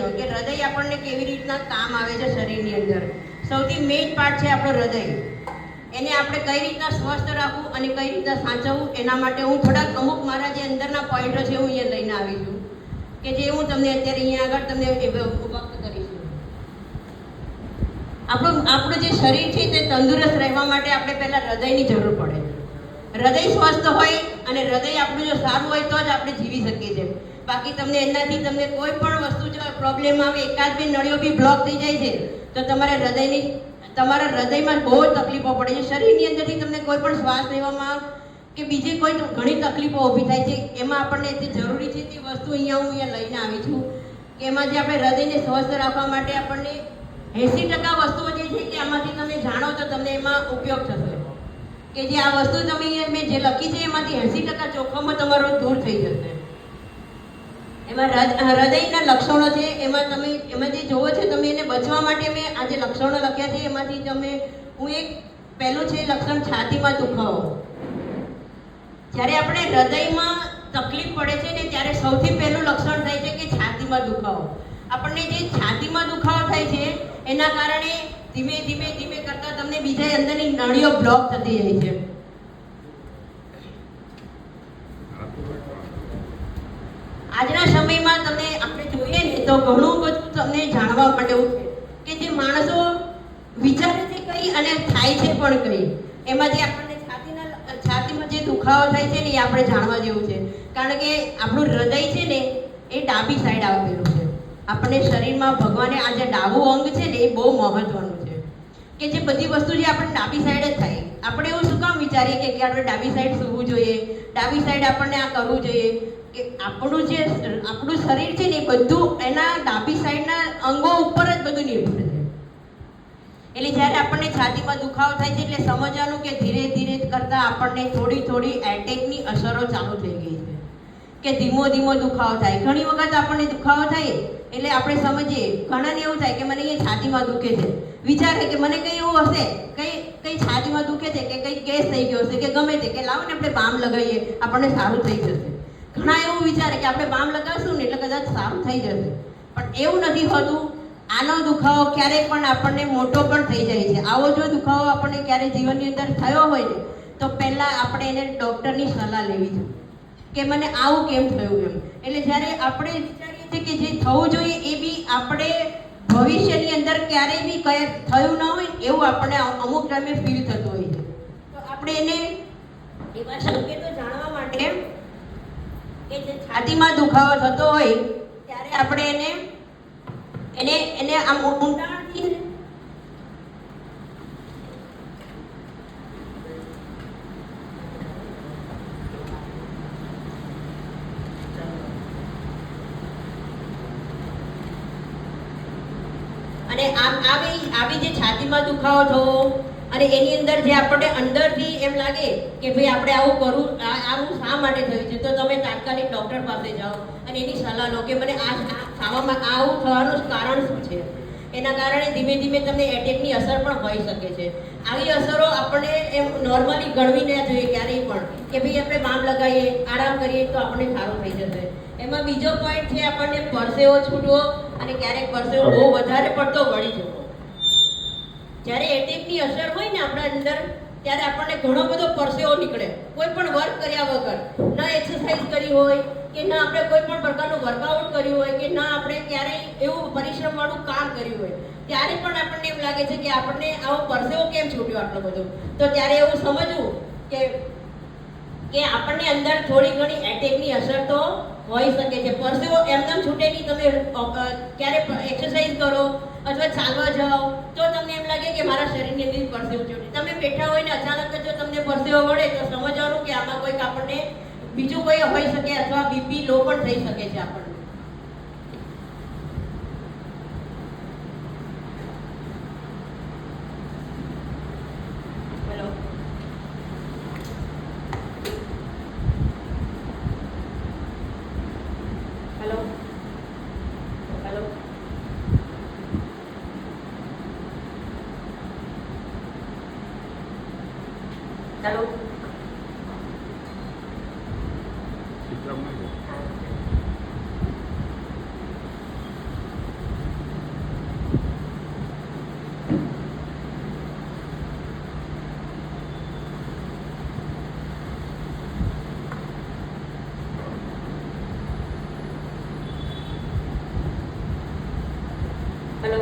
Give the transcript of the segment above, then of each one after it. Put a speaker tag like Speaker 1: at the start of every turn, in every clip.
Speaker 1: હૃદયનો, કે હૃદય આપણને કેવી રીતના કામ આવે છે શરીરની અંદર. સૌથી મેઇન પાર્ટ છે આપણો હૃદય. એને આપણે કઈ રીતના સ્વસ્થ રાખવું અને કઈ રીતના સાચવવું, એના માટે હું થોડાક અમુક મારા જે અંદરના પોઈન્ટો છે હું અહીંયા લઈને આવી છું, કે જે હું તમને અત્યારે અહીંયા આગળ તમને વ્યક્ત કરીશું. આપણું જે શરીર છે તે તંદુરસ્ત રહેવા માટે આપણે પહેલાં હૃદયની જરૂર પડે. હૃદય સ્વસ્થ હોય અને હૃદય આપણું જો સારું હોય તો જ આપણે જીવી શકીએ છીએ. બાકી તમને એનાથી તમને કોઈ પણ વસ્તુ જો પ્રોબ્લેમ આવે, એકાદ બે નળીઓ બી બ્લોક થઈ જાય છે તો તમારા હૃદયમાં બહુ જ તકલીફો પડે છે. શરીરની અંદરથી તમને કોઈ પણ શ્વાસ લેવામાં કે બીજી કોઈ ઘણી તકલીફો ઊભી થાય છે. એમાં આપણને જે જરૂરી છે તે વસ્તુ અહીંયા લઈને આવી છું, કે એમાં જે આપણે હૃદયને સ્વસ્થ રાખવા માટે આપણને 80% વસ્તુઓ જે છે કે આમાંથી તમે જાણો તો તમને એમાં ઉપયોગ થશે. કે જે આ વસ્તુ તમે મેં જે લખી છે એમાંથી 80% જોખમો તમારો દૂર થઈ જશે. એમાં હૃદયના લક્ષણો છે, એમાં જે જોવો છે તમે એને બચવા માટે મેં આ જે લક્ષણો લખ્યા છે એમાંથી પહેલું છે લક્ષણ છાતીમાં દુખાવો. જ્યારે આપણે હૃદયમાં તકલીફ પડે છે ને ત્યારે સૌથી પહેલું લક્ષણ થાય છે કે છાતીમાં દુખાવો. આપણને જે છાતીમાં દુખાવો થાય છે એના કારણે ધીમે ધીમે કરતા તમને બીજા અંદરની નળીઓ બ્લોક થતી જાય છે. આજના સમયમાં આપણે જોઈએ ને તો ઘણું બધું તમને જાણવા મળ્યું કે જે માણસો વિચારે છે કઈ અને થાય છે પણ કઈ. એમાં જે આપણને છાતીમાં જે દુખાવો થાય છે ને એ આપણે જાણવા જેવું છે. કારણ કે આપણું હૃદય છે ને એ ડાબી સાઈડ આવેલું છે. આપણે શરીરમાં ભગવાને આ જે ડાબું અંગ છે ને એ બહુ મહત્વનું છે, કે જે બધી વસ્તુ જે આપણે ડાબી સાઈડ જ થાય. આપણે એવું શું કામ વિચારીએ કે આપણે ડાબી સાઈડ સૂવું જોઈએ, ડાબી સાઈડ આપણને આ કરવું જોઈએ, કે આપણું શરીર છે ને બધું એના ડાબી સાઈડના અંગો ઉપર જ બધું નિર્ભર છે. એટલે જ્યારે આપણને છાતીમાં દુખાવો થાય છે એટલે સમજવાનું કે ધીરે ધીરે કરતા આપણને થોડી એટેકની અસરો ચાલુ થઈ ગઈ છે, કે ધીમો દુખાવો થાય. ઘણી વખત આપણને દુખાવો થાય એટલે આપણે સમજીએ, ઘણાને એવું થાય કે મને અહીંયા છાતીમાં દુખે છે, વિચારે કે મને કંઈ એવું હશે, કઈ છાતીમાં દુખે છે કે કંઈ ગેસ થઈ ગયો હશે કે ગમે તે, કે લાવો ને આપણે બામ લગાવીએ આપણને સારું થઈ જશે. ઘણા એવું વિચારે કે આપણે બામ લગાવશું ને એટલે કદાચ સારું થઈ જશે, પણ એવું નથી હોતું. આનો દુખાવો ક્યારેક પણ આપણને મોટો પણ થઈ જાય છે. આવો જો દુખાવો આપણને ક્યારેક જીવનની અંદર થયો હોય ને તો પહેલાં આપણે એને ડૉક્ટરની સલાહ લેવી જોઈએ કે મને આવું કેમ થયું એમ. એટલે જ્યારે આપણે વિચારીએ છીએ કે જે થવું જોઈએ એ બી આપણે ભવિષ્યની અંદર ક્યારેય બી થયું ન હોય એવું આપણને અમુક ટાઈમે ફીલ થતું હોય છે. તો આપણે એને એવા સંકેતો જાણવા માટે કે જે છાતીમાં દુખાવો થતો હોય ત્યારે આપણે એને આમ ઊંડાણથી અને આવી જે છાતીમાં દુખાવો થવો અને એની અંદર જે આપણને અંદરથી એમ લાગે કે ભાઈ આપણે આવું શા માટે થયું છે, તો તમે તાત્કાલિક ડૉક્ટર પાસે જાઓ અને એની સલાહ લો કે મને આવું થવાનું કારણ શું છે. એના કારણે ધીમે ધીમે તમને એટેકની અસર પણ હોઈ શકે છે. આવી અસરો આપણને એમ નોર્મલી ગણવી ના જોઈએ ક્યારેય પણ, કે ભાઈ આપણે બામ લગાવીએ, આરામ કરીએ તો આપણને સારું થઈ જશે. એમાં બીજો પોઈન્ટ છે આપણને પરસેવો છૂટવો અને ક્યારેક પરસેવો બહુ વધારે પડતો વળી જવો. જ્યારે એટેકની અસર હોય ને આપણા અંદર ત્યારે આપણને ઘણો બધો પરસેવો નીકળે, કોઈ પણ વર્ક કર્યા વગર, ના એક્સરસાઇઝ કરી હોય કે ના આપણે કોઈ પણ પ્રકારનું વર્કઆઉટ કર્યું હોય કે ના આપણે ક્યારેય એવું પરિશ્રમવાળું કામ કર્યું હોય, ત્યારે પણ આપણને એમ લાગે છે કે આપણને આવો પરસેવો કેમ છૂટ્યો આટલો બધો. તો ત્યારે એવું સમજવું કે આપણને અંદર થોડી ઘણી એટેકની અસર તો હોઈ શકે છે. પરસેવો એમનેમ છૂટે નહીં. તમે ક્યારે એક્સરસાઇઝ કરો અથવા ચાલવા જાઓ તો તમને એમ લાગે કે મારા શરીરની અંદર પરસેવો છૂટે. તમે બેઠા હોય ને અચાનક જો તમને પરસેવો વળે તો સમજવાનું કે આમાં કોઈક આપણને બીજું કોઈ હોઈ શકે અથવા બીપી લો પણ થઈ શકે છે આપણને. Hello hello.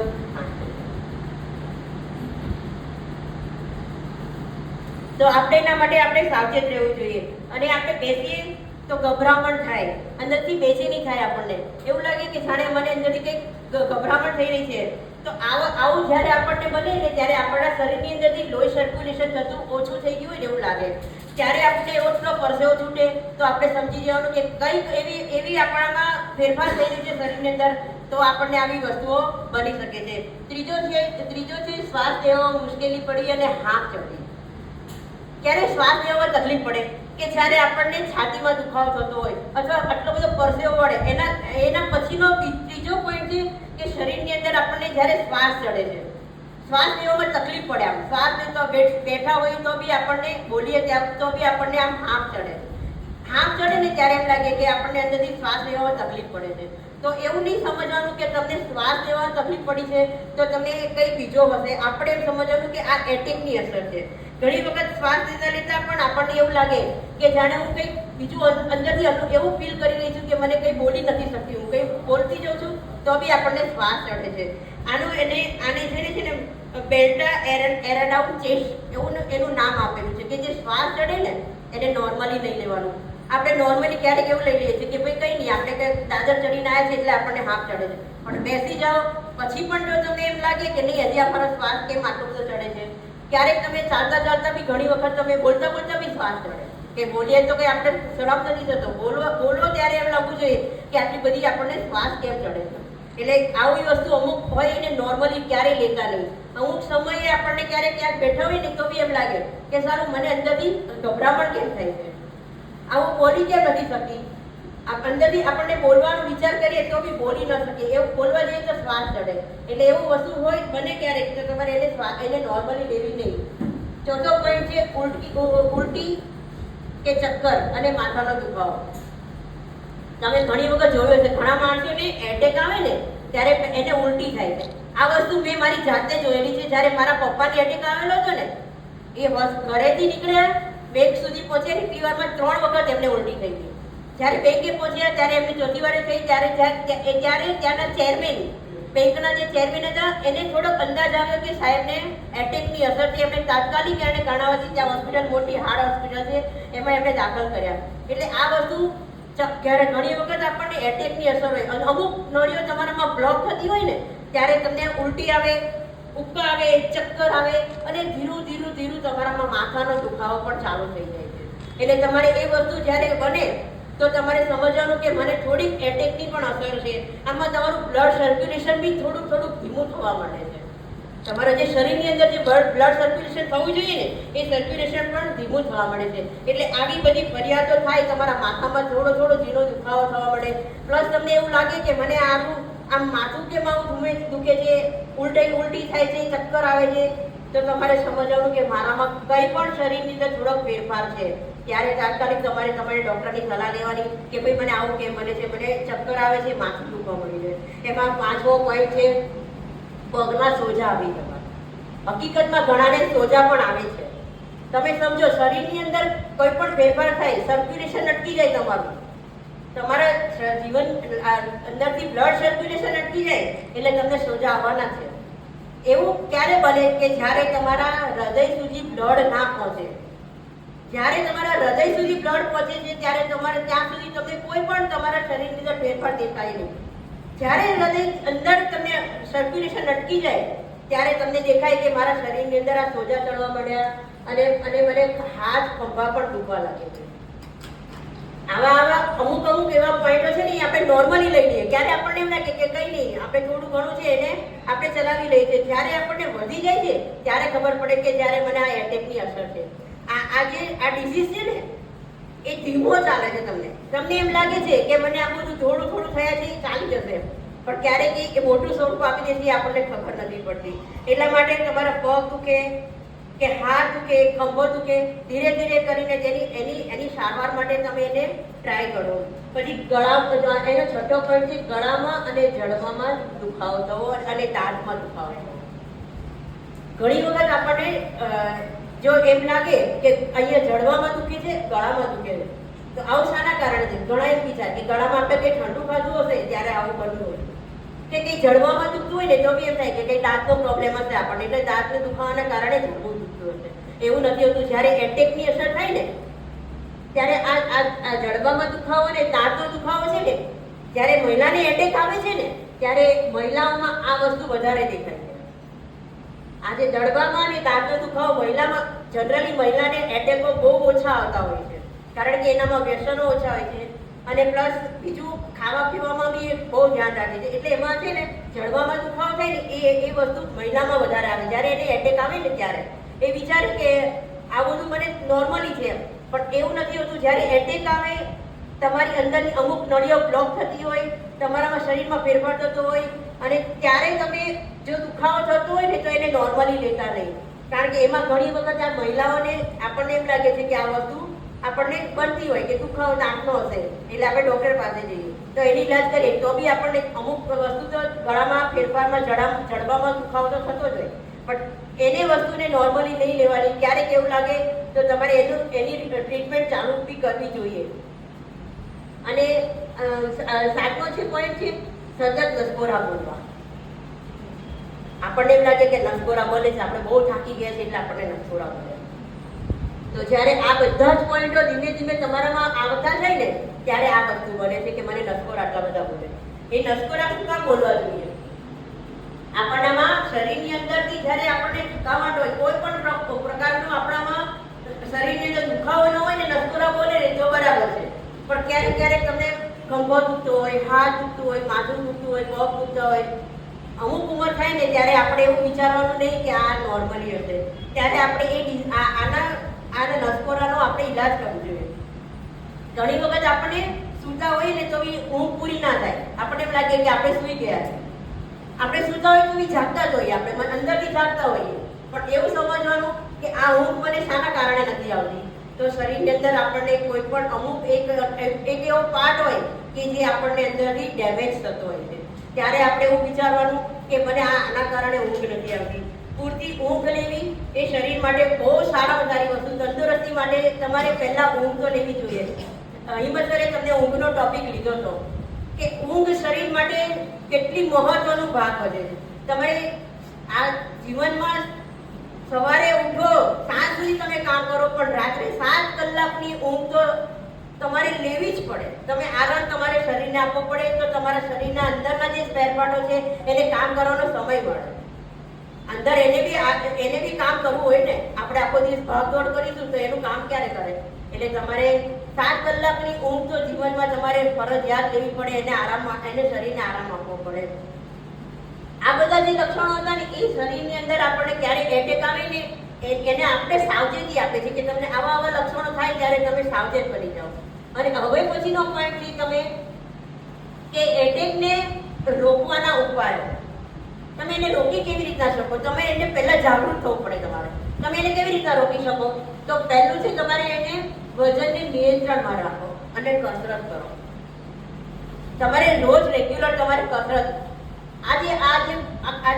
Speaker 1: તો આપણે એના માટે આપણે સાવચેત રહેવું જોઈએ. અને આપણે બેસીએ તો ગભરામણ થાય, અંદરથી બેચેની થાય, આપણને એવું લાગે કે જાણે મને અંદરથી કંઈક ગભરામણ થઈ રહી છે. તો આવું જ્યારે આપણને બને ને ત્યારે આપણા શરીરની અંદરથી લોહી સર્ક્યુલેશન થતું ઓછું થઈ ગયું હોય ને એવું લાગે. ત્યારે આપણે એટલો પરસેવો છૂટે તો આપણે સમજી જવાનું કે કંઈક એવી આપણામાં ફેરફાર થઈ રહ્યું છે શરીરની અંદર, તો આપણને આવી વસ્તુઓ બની શકે છે. ત્રીજો છે શ્વાસ લેવામાં મુશ્કેલી પડી અને હાંફ ચડી. ક્યારે શ્વાસ લેવામાં તકલીફ પડે કે જ્યારે આપણને છાતીમાં દુખાવો થતો હોય અથવા આટલો બધો પરસેવો વળે, એના પછીનો ત્રીજો પોઈન્ટ છે કે શરીરની અંદર આપણને જ્યારે શ્વાસ ચડે છે, શ્વાસ લેવામાં તકલીફ પડે. આમ શ્વાસ લેતો બેઠા હોય તો બી આપણને બોલીએ ત્યાં તો બી આપણને આમ હાંફ ચડે. હાંફ ચડે ને ત્યારે એમ લાગે કે આપણને અંદરથી શ્વાસ લેવામાં તકલીફ પડે છે. તો એવું નહીં સમજવાનું કે તમને શ્વાસ લેવામાં તકલીફ પડી છે તો તમે કંઈ બીજો હશે. આપણે એમ સમજવાનું કે આ એટેકની અસર છે. ઘણી વખત શ્વાસ લેતા પણ આપણને એવું લાગે કે જાણે હું કંઈક બીજું અંદરથી એવું ફીલ કરી રહી છું કે મને કંઈ બોલી નથી શકતી, હું કંઈ બોલતી જાઉં છું તો બી આપણને શ્વાસ ચડે છે. આને છે ને બેલ્ટા એરાડાઉન ચેસ્ટ એવું એનું નામ આપેલું છે કે જે શ્વાસ ચડે ને એને નોર્મલી નહીં લેવાનું. આપણે નોર્મલી ક્યારેક એવું લઈ લઈએ છીએ કે ભાઈ કંઈ નહીં, આપણે કંઈક દાદર ચડીને આવ્યા છે એટલે આપણને હાફ ચડે છે. પણ બેસી જાઓ પછી પણ જો તમને એમ લાગે કે નહીં હજી આપણો શ્વાસ કેમ આટલો બધો ચડે છે, ક્યારેક તમે ચાલતા બી ઘણી વખત તમે બોલતા બી શ્વાસ ચડે કે બોલીએ તો કંઈ આપણે શરમ નથી થતો. બોલો ત્યારે એમ લાગવું જોઈએ કે આટલી બધી આપણને શ્વાસ કેમ ચડે છે. એટલે આવી વસ્તુ અમુક હોય એને નોર્મલી ક્યારેય લેતા નહીં. અમુક સમયે આપણને ક્યારેક બેઠા હોય ને તો બી એમ લાગે કે સારું મને અંદરથી ગભરામણ કેમ થાય છે, આવું બોલી કેમ નથી શકતી. અંદરથી આપણને બોલવાનો વિચાર કરીએ તો બી બોલી ન શકીએ, એવું બોલવા જઈએ તો શ્વાસ ચડે. એટલે એવું વસ્તુ હોય બને ક્યારેક તો તમારે એને નોર્મલી લેવી નહીં. ચોથો પોઈન્ટ છે ઉલટી કે ચક્કર અને માથાનો દુખાવો. તમે ઘણી વખત જોયું છે ઘણા માણસોને એટેક આવે ને ત્યારે એને ઉલટી થાય છે. આ વસ્તુ મેં મારી જાતે જોયેલી છે. જ્યારે મારા પપ્પાને એટેક આવેલો હતો ને, એ ઘરેથી નીકળ્યા બેંક સુધી પહોંચ્યા એટલી વારમાં 3 વખત એમને ઉલટી થઈ ગઈ. જ્યારે બેંકે પહોંચ્યા ત્યારે એમની ચોથી વારે થઈ ત્યારે ત્યાંના ચેરમેન, બેંકના જે ચેરમેન હતા એને થોડોક અંદાજ આવ્યો કે સાહેબને એટેકની અસર છે. એમણે તાત્કાલિક એને કર્ણાવતી ત્યાં હોસ્પિટલ, મોટી હાર્ટ હોસ્પિટલ છે, એમાં એમણે દાખલ કર્યા. એટલે આ વસ્તુ જ્યારે ઘણી વખત આપણને એટેકની અસર હોય અને અમુક નળીઓ તમારામાં બ્લોક થતી હોય ને ત્યારે તમને ઉલટી આવે, ઉબકા આવે, ચક્કર આવે અને ધીરું તમારામાં માથાનો દુખાવો પણ ચાલુ થઈ જાય છે. એટલે તમારે એ વસ્તુ જ્યારે બને તો તમારે સમજવાનું કે મને થોડીક એટેકની પણ અસર છે. આમાં તમારું બ્લડ સર્ક્યુલેશન બી થોડુંક ધીમું થવા માંડે છે. તમારા જે શરીરની અંદર જે બ્લડ સર્ક્યુલેશન થવું જોઈએ ને એ સર્ક્યુલેશન પણ ધીમું થવા મળે છે. એટલે આવી બધી ફરિયાદો થાય, તમારા માથામાં થોડો ઝીણો દુખાવો થવા મળે, પ્લસ તમને એવું લાગે કે મને આમ માથું કેમ આવું દુખે છે, ઉલટી થાય છે, ચક્કર આવે છે, તો તમારે સમજવાનું કે મારામાં કંઈ પણ શરીરની અંદર થોડોક ફેરફાર છે. ત્યારે તાત્કાલિક તમારે ડૉક્ટરની સલાહ લેવાની કે ભાઈ મને આવું કેમ બને છે, મને ચક્કર આવે છે, માથું દુખવા મળી જાય. એમાં 5મો પોઈન્ટ છે પગમાં સોજા આવી જવા. હકીકતમાં ઘણાને સોજા પણ આવે છે. તમે સમજો શરીરની અંદર કોઈ પણ ફેરફાર થાય, સર્ક્યુલેશન અટકી જાય, તમારા જીવન અંદરથી બ્લડ સર્ક્યુલેશન અટકી જાય એટલે તમને સોજા આવવાના છે. એવું ક્યારે બને કે જ્યારે તમારા હૃદય સુધી બ્લડ ના પહોંચે. જ્યારે તમારા હૃદય સુધી બ્લડ પહોંચે છે ત્યારે તમારે ત્યાં સુધી તમને કોઈ પણ તમારા શરીરની અંદર ફેરફાર દેખાય નહીં. જ્યારે હૃદય અંદર તમને સર્ક્યુલેશન અટકી જાય ત્યારે તમને દેખાય કે મારા શરીરની અંદર આ સોજા ચડવા માંડ્યા અને મને હાથ ખંભા પણ દુખવા લાગે છે. આવા અમુક એવા પોઈન્ટો છે ને આપણે નોર્મલી લઈ લઈએ. ક્યારે આપણને એમ લાગે કે કંઈ નહીં, આપણે થોડું ઘણું છે એને આપણે ચલાવી લઈએ છીએ. જ્યારે આપણને વધી જાય છે ત્યારે ખબર પડે કે જ્યારે મને આ એટેકની અસર છે. આ ડિઝીઝ છે ને એ ધીમો ચાલે છે. તમને એમ લાગે છે કે મને આ બધું થોડું થયા છે એ ચાલી જશે, પણ ક્યારેક એ મોટું સ્વરૂપ આપી દે છે આપણને ખબર નથી પડતી. એટલા માટે તમારા પગ દુખે કે હાથ દુખે, ખંભો દુખે, ધીરે કરીને એની સારવાર માટે તમે એને ટ્રાય કરો. પછી ગળા, એનો છઠ્ઠો પોઈન્ટ છે ગળામાં અને જડબામાં દુખાવો થવો અને દાંતમાં દુખાવો થવો. ઘણી વખત આપણને જો એમ લાગે કે અહીંયા જડવામાં દુખે છે, ગળામાં દુખે છે, તો આવું શાના કારણે છે? ઘણા એમ વિચાર કે ગળામાં આપણે કંઈ ઠંડુ ખાધું હશે ત્યારે આવું બન્યું હોય. કે કંઈ જડવામાં દુખતું હોય ને તો બી એમ થાય કે કંઈ દાંતનો પ્રોબ્લેમ હશે આપણને, એટલે દાંતને દુખાવાના કારણે જડવું દુખતું હશે. એવું નથી હોતું. જ્યારે એટેકની અસર થાય ને ત્યારે આ જડબામાં દુખાવો ને દાંતનો દુખાવો છે ને, જ્યારે મહિલાને એટેક આવે છે ને ત્યારે મહિલાઓમાં આ વસ્તુ વધારે દેખાય છે. આજે જડબામાં અને દાંતનો દુખાવો મહિલામાં જનરલી મહિલાને એટેકો બહુ ઓછા આવતા હોય છે, કારણ કે એનામાં વ્યસનો ઓછા હોય છે અને પ્લસ બીજું ખાવા પીવામાં બી બહુ ધ્યાન રાખે છે. એટલે એમાં છે ને જડબામાં દુખાવો થાય ને એ વસ્તુ મહિલામાં વધારે આવે. જ્યારે એને એટેક આવે ને ત્યારે એ વિચારે કે આ બધું મને નોર્મલી છે, પણ એવું નથી હોતું. જ્યારે એટેક આવે તમારી અંદરની અમુક નળીઓ બ્લોક થતી હોય, તમારામાં શરીરમાં ફેરફાર થતો હોય અને ત્યારે તમે જો દુખાવો થતો હોય ને તો એને નોર્મલી લેતા નહીં, કારણ કે એમાં ઘણી વખત આ મહિલાઓને આપણને એમ લાગે છે કે આ વસ્તુ આપણને બનતી હોય કે દુખાવો દાંતનો હશે એટલે આપણે ડૉક્ટર પાસે જઈએ તો એની ઇલાજ કરીએ તો બી આપણને અમુક વસ્તુ તો ગળામાં ફેરફારમાં જડબામાં દુખાવો તો થતો જ હોય, પણ એને વસ્તુને નોર્મલી નહીં લેવાની. ક્યારેક એવું લાગે તો તમારે એની ટ્રીટમેન્ટ ચાલુ બી કરવી જોઈએ. અને 7મો છે પોઈન્ટ છે સતત નસકોરા બોલવા. આપણને એમ લાગે કે નસકોરા બોલે છે, આપણે બહુ થાકી ગયા છે એટલે આપણને નસકોરા બોલે. તો જ્યારે આ બધા જ પોઈન્ટો ધીમે ધીમે તમારામાં આવતા જાય ને ત્યારે આ વસ્તુ બને છે કે મને નસકોરા આટલા બધા બોલે. એ નસકોરા શું કામ બોલવા જોઈએ? આપણામાં શરીરની અંદરથી જ્યારે આપણને ચુકાવટ હોય, કોઈ પણ પ્રકારનો આપણામાં શરીરની અંદર દુખાવો ન હોય ને નસકોરા બોલે ને તો બરાબર છે, પણ ક્યારેક ક્યારેક તમને ખંભો દુખતો હોય, હાથ દુખતું હોય, માથું દુખતું હોય, પગ દુખતા હોય, અમુક ઉંમર થાય ને ત્યારે આપણે એવું વિચારવાનું નહીં કે આ નોર્મલી હશે, ત્યારે આપણે આના નસકોરાનો આપણે ઈલાજ કરવો જોઈએ. ઘણી વખત આપણને સૂતા હોય ને તો ઊંઘ પૂરી ના થાય, આપણને એમ લાગે કે આપણે સૂઈ ગયા છે. આપણે સૂતા હોય તો જાગતા જ હોઈએ, આપણે અંદરથી જાગતા હોઈએ, પણ એવું સમજવાનું કે આ ઊંઘ મને શાના કારણે નથી આવતી. તો શરીરની અંદર આપણને કોઈ પણ અમુક એક એવો પાર્ટ હોય કે જે આપણને અંદરથી ડેમેજ થતો હોય છે, ત્યારે આપણે એવું વિચારવાનું કે મને આના કારણે ઊંઘ નથી આવતી. પૂરતી ઊંઘ લેવી એ શરીર માટે બહુ સારામાં સારી વસ્તુ. તંદુરસ્તી માટે તમારે પહેલા ઊંઘ તો લેવી જોઈએ. હિંમત સરે તમને ઊંઘનો ટોપિક લીધો હતો કે ઊંઘ શરીર માટે કેટલી મહત્વનો ભાગ ભજવે છે. તમારે આ જીવનમાં સવારે ઉઠો સાંજ સુધી તમે કામ કરો, પણ રાત્રે 7 કલાકની ઊંઘ તો તમારે લેવી જ પડે. તમે આરામ તમારે શરીરને આપવો પડે તો તમારા શરીરના અંદરના જે સ્પેર પાર્ટો છે એને કામ કરવાનો સમય મળે. અંદર એને બી કામ કરવું હોય ને, આપણે આખો દિવસ ભાગદોડ કરીશું તો એનું કામ ક્યારે કરે? એટલે તમારે 7 કલાકની ઊંઘ તો જીવનમાં તમારે ફરજિયાત લેવી પડે, એને શરીરને આરામ આપવો પડે. આ બધા જે લક્ષણો હતા ને એ શરીરની અંદર આપણને ક્યારેક એટેક આવે ને એને આપણે સાવચેતી આપે છે કે તમને આવા લક્ષણો થાય ત્યારે તમે સાવચેત બની જાઓ. અને હવે પછીનો પોઈન્ટ છે તમે કે એટેકને રોકવાના ઉપાયો. તમે એને રોકી કેવી રીતના શકો? તમે એને પહેલા જાગૃત થવું પડે. તમે એને કેવી રીતના રોકી શકો? તો પહેલું છે તમારે એને વજનને નિયંત્રણમાં રાખો અને કસરત કરો. તમારે રોજ રેગ્યુલર તમારે કસરત. આ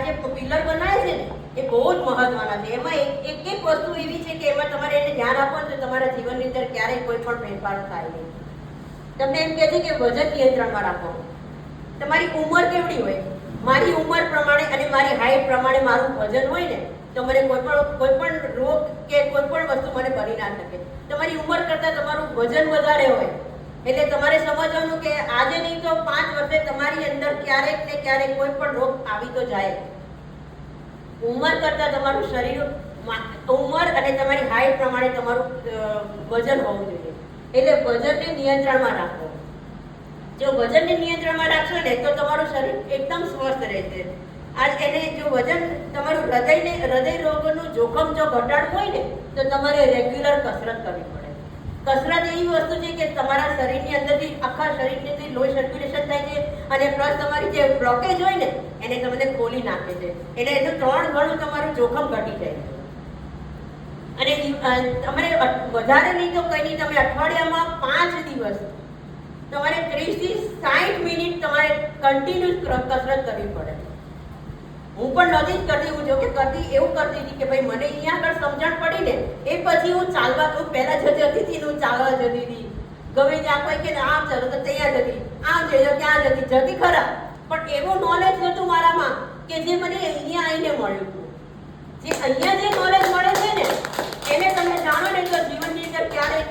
Speaker 1: જે પિલર બનાવે છે ને એ બહુ જ મહત્વના છે. એમાં એક વસ્તુ એવી છે કે એમાં તમારે એને ધ્યાન આપો ને તો તમારા જીવનની અંદર ક્યારેય કોઈ પણ ફેરફાર થાય નહીં. તમને એમ કહે છે કે વજન નિયંત્રણમાં રાખો. તમારી ઉંમર કેવડી હોય, મારી ઉંમર પ્રમાણે અને મારી હાઈટ પ્રમાણે મારું વજન હોય ને તો મને કોઈ પણ રોગ કે કોઈ પણ વસ્તુ મને બની ના શકે. તમારી ઉંમર કરતાં તમારું વજન વધારે હોય એટલે તમારે સમજવાનું કે આજે નહીં તો 5 વર્ષે તમારી અંદર ક્યારેક ને ક્યારેક કોઈ પણ રોગ આવી તો જાય. ઉંમર કરતાં તમારું શરીર, ઉંમર અને તમારી હાઈટ પ્રમાણે તમારું વજન હોવું જોઈએ. એટલે વજનને નિયંત્રણમાં રાખો. જો વજનને નિયંત્રણમાં રાખશો ને તો તમારું શરીર એકદમ સ્વસ્થ રહેશે. એને જો વજન તમારું હૃદય રોગોનું જોખમ જો ઘટાડવું હોય ને તો તમારે રેગ્યુલર કસરત કરવી પડે. કસરત એવી વસ્તુ છે કે તમારા શરીરની અંદરથી આખા શરીરની અંદર લોહી સર્ક્યુલેશન થાય છે અને પ્લસ તમારી જે બ્લોકેજ હોય ને એને તમને ખોલી નાખે છે. એટલે એનું 3 ગણું તમારું જોખમ ઘટી જાય છે. અને તમારે વધારે નહીં તો કંઈ નહીં, તમે અઠવાડિયામાં 5 દિવસ તમારે 30 થી 60 મિનિટ તમારે કન્ટિન્યુઅસ કસરત કરવી પડે. હું પણ નથી જ કરતી, હું એવું કરતી હતી કે ભાઈ મને અહીંયા આગળ સમજણ પડી ને એ પછી હું ચાલવા તો પહેલા જતી હતી, હું ચાલવા જતી હતી. ગમે ત્યાં કોઈ કે આમ ચાલો તો ત્યાં જતી, આમ જઈ ત્યાં જતી ખરા, પણ એવું નોલેજ નહોતું મારામાં કે જે મને અહીંયા આવીને મળ્યું હતું. જે અહીંયા જે નોલેજ મળે છે ને એને તમે જાણો ને તો જીવનની અંદર ક્યારેય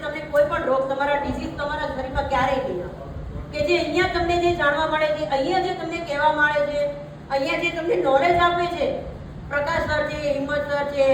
Speaker 1: તમને કોઈ પણ રોગ, તમારા ડિઝીઝ તમારા શરીરમાં ક્યારેય નહીં આવે. કે જે અહીંયા તમને જે જાણવા મળે છે, અહીંયા જે તમને કહેવા મળે છે, અહીંયા જે તમને નોલેજ આપે છે, પ્રકાશ સર છે, હિંમત સર છે,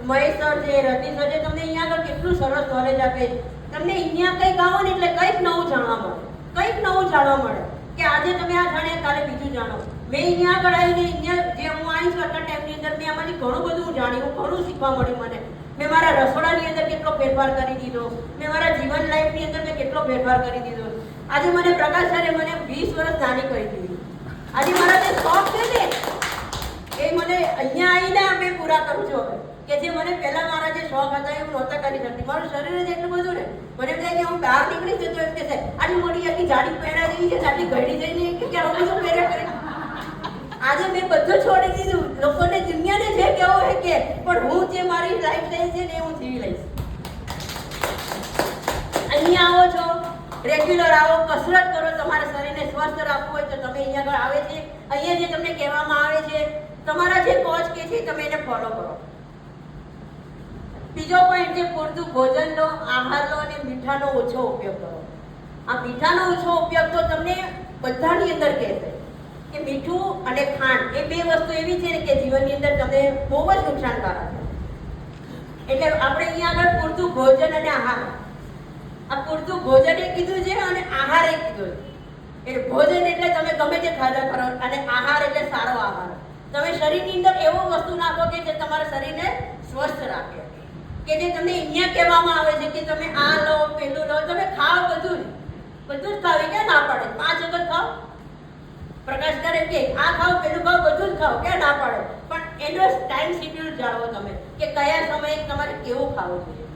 Speaker 1: મહેશ સર છે, રતિ સર છે, તમને અહીંયા આગળ કેટલું સરસ નોલેજ આપે છે. તમને અહીંયા કંઈક આવો ને એટલે કંઈક નવું જાણવા મળે, કંઈક નવું જાણવા મળે કે આજે તમે આ જાણ્યા કાલે બીજું જાણો. મેં અહીંયા આગળ આવીને અહીંયા જે હું આવી છું આટલા ટાઈમની અંદર મેં આમાંથી ઘણું બધું જાણ્યું, ઘણું શીખવા મળ્યું મને. મેં મારા રસોડાની અંદર કેટલો ફેરફાર કરી દીધો, મેં મારા જીવન લાઈફની અંદર મેં કેટલો ફેરફાર કરી દીધો. આજે મને પ્રકાશ સરે મને 20 વર્ષ નાની કરી દીધી. આજે મારા જે શોખ છે ને એ મને અહીંયા આવીને મેં પૂરા કરું છું હવે. કે જે મને પહેલા મારા જે શોખ હતા એ હું નહોતા કરી શકતી. મારું શરીર જ એટલું બધું ને મને એમ થાય કે હું બહાર નીકળી જતો એમ કે આટલી મોટી આટલી જાડી પહેરા જેવી છે, આટલી ઘડી જઈને કે આવું બધું પહેર્યા કરે. આજે મેં બધું છોડી દીધું. લોકોને દુનિયાને જે કહેવું હોય કે પણ હું જે મારી લાઈફ લઈ છે ને હું જીવી લઈશ. અહીંયા આવો છો, રેગ્યુલર આવો, કસરત કરો, તમારા શરીરને સ્વસ્થ રાખવું હોય તો તમે અહીંયા આગળ આવે છે. અહીંયા જે તમને કહેવામાં આવે છે, તમારા જે કોચ કે છે તમે એને ફોલો કરો. બીજો પોઈન્ટ છે પૂરતું ભોજન લો, આહાર લો અને મીઠાનો ઓછો ઉપયોગ કરો. આ મીઠાનો ઓછો ઉપયોગ તો તમને બધાની અંદર કહેશે કે મીઠું અને ખાંડ એ બે વસ્તુ એવી છે ને કે જીવનની અંદર તમને બહુ જ નુકસાનકારક છે. એટલે આપણે અહીંયા આગળ પૂરતું ભોજન અને આહાર, આ પૂરતું ભોજન એ કીધું છે અને આહાર એ કીધું છે. એટલે ભોજન એટલે તમે ગમે તે ખાધા કરો અને આહાર એટલે સારો આહાર. તમે શરીરની અંદર એવો વસ્તુ નાખો કે જે તમારા શરીરને સ્વસ્થ રાખે. કે જે તમને અહીંયા કહેવામાં આવે છે કે તમે આ લો, પેલું લો, તમે ખાઓ બધું જ ખાવ. ક્યાં ના પાડે? 5 વખત ખાઓ. પ્રકાશ કરે કે આ ખાઓ, પેલું ખાઓ, બધું જ ખાઓ, ક્યાં ના પાડે? પણ એનો ટાઈમ શેડ્યુલ જાણવો તમે કે કયા સમયે તમારે કેવું ખાવું જોઈએ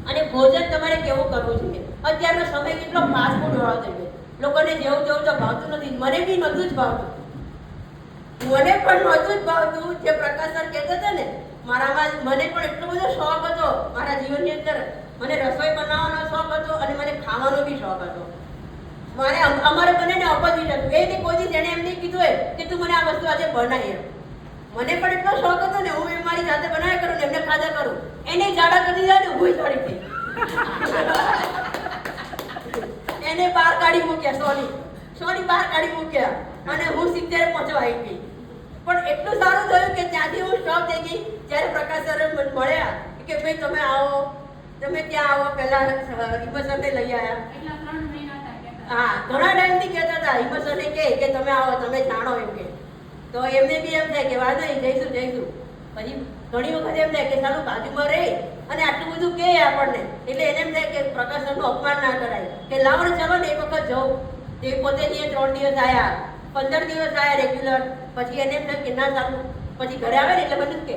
Speaker 1: અને ભોજન તમારે કેવું કરવું જોઈએ. અત્યારનો સમય કેટલો ફાસ્ટ ફૂડ વાળો થઈ ગયો. લોકોને જેવું તો ભાવતું નથી. મને બી નહોતું જ ભાવતું, મને પણ નહોતું જ ભાવતું. જે પ્રકાશ સર કહેતા હતા ને મારામાં મને પણ એટલો બધો શોખ હતો મારા જીવનની અંદર. મને રસોઈ બનાવવાનો શોખ હતો અને મને ખાવાનો બી શોખ હતો. અમારે બંનેને ઓપોઝિટ હતું. એ કોઈ દિવસ એને એમ નહીં કીધું હોય કે તું મને આ વસ્તુ આજે બનાવી. મને પણ એટલો શોખ હતો ને હું મારી જાતે બનાવ્યા કરું ને એમને ખાધા કરું. એને જાડા કરી દીધા ને હું જાડી થઈ. એને બહાર કાઢી મૂક્યા, સોની બહાર કાઢી મૂક્યા અને હું 70 પહોંચવા આવી ગઈ. પણ એટલું સારું થયું કે ત્યાંથી હું સ્ટોપ થઈ ગઈ. જ્યારે પ્રકાશ સર મળ્યા કે ભાઈ તમે આવો, તમે ત્યાં આવો. પહેલા હિંમત સરને લઈ આવ્યા. હા, ઘણા ટાઈમથી કહેતા હતા હિંમત સરને કે તમે આવો, તમે જાણો એમ કે. તો એમને બી એમ થાય કે વાંધો નહીં, જઈશું. પછી ઘણી વખત એમ થાય કે ચાલો બાજુમાં રહે અને આટલું બધું કહે આપણને એટલે એને એમ થાય કે પ્રકાશ સરનું અપમાન ના કરાય કે લાવો ને ચાલો ને એક વખત જાઉં. તે પોતે 3 દિવસ આવ્યા, 15 દિવસ આવ્યા રેગ્યુલર. પછી એને એમ થાય કે ના ચાલું. પછી ઘરે આવે ને એટલે બધું કે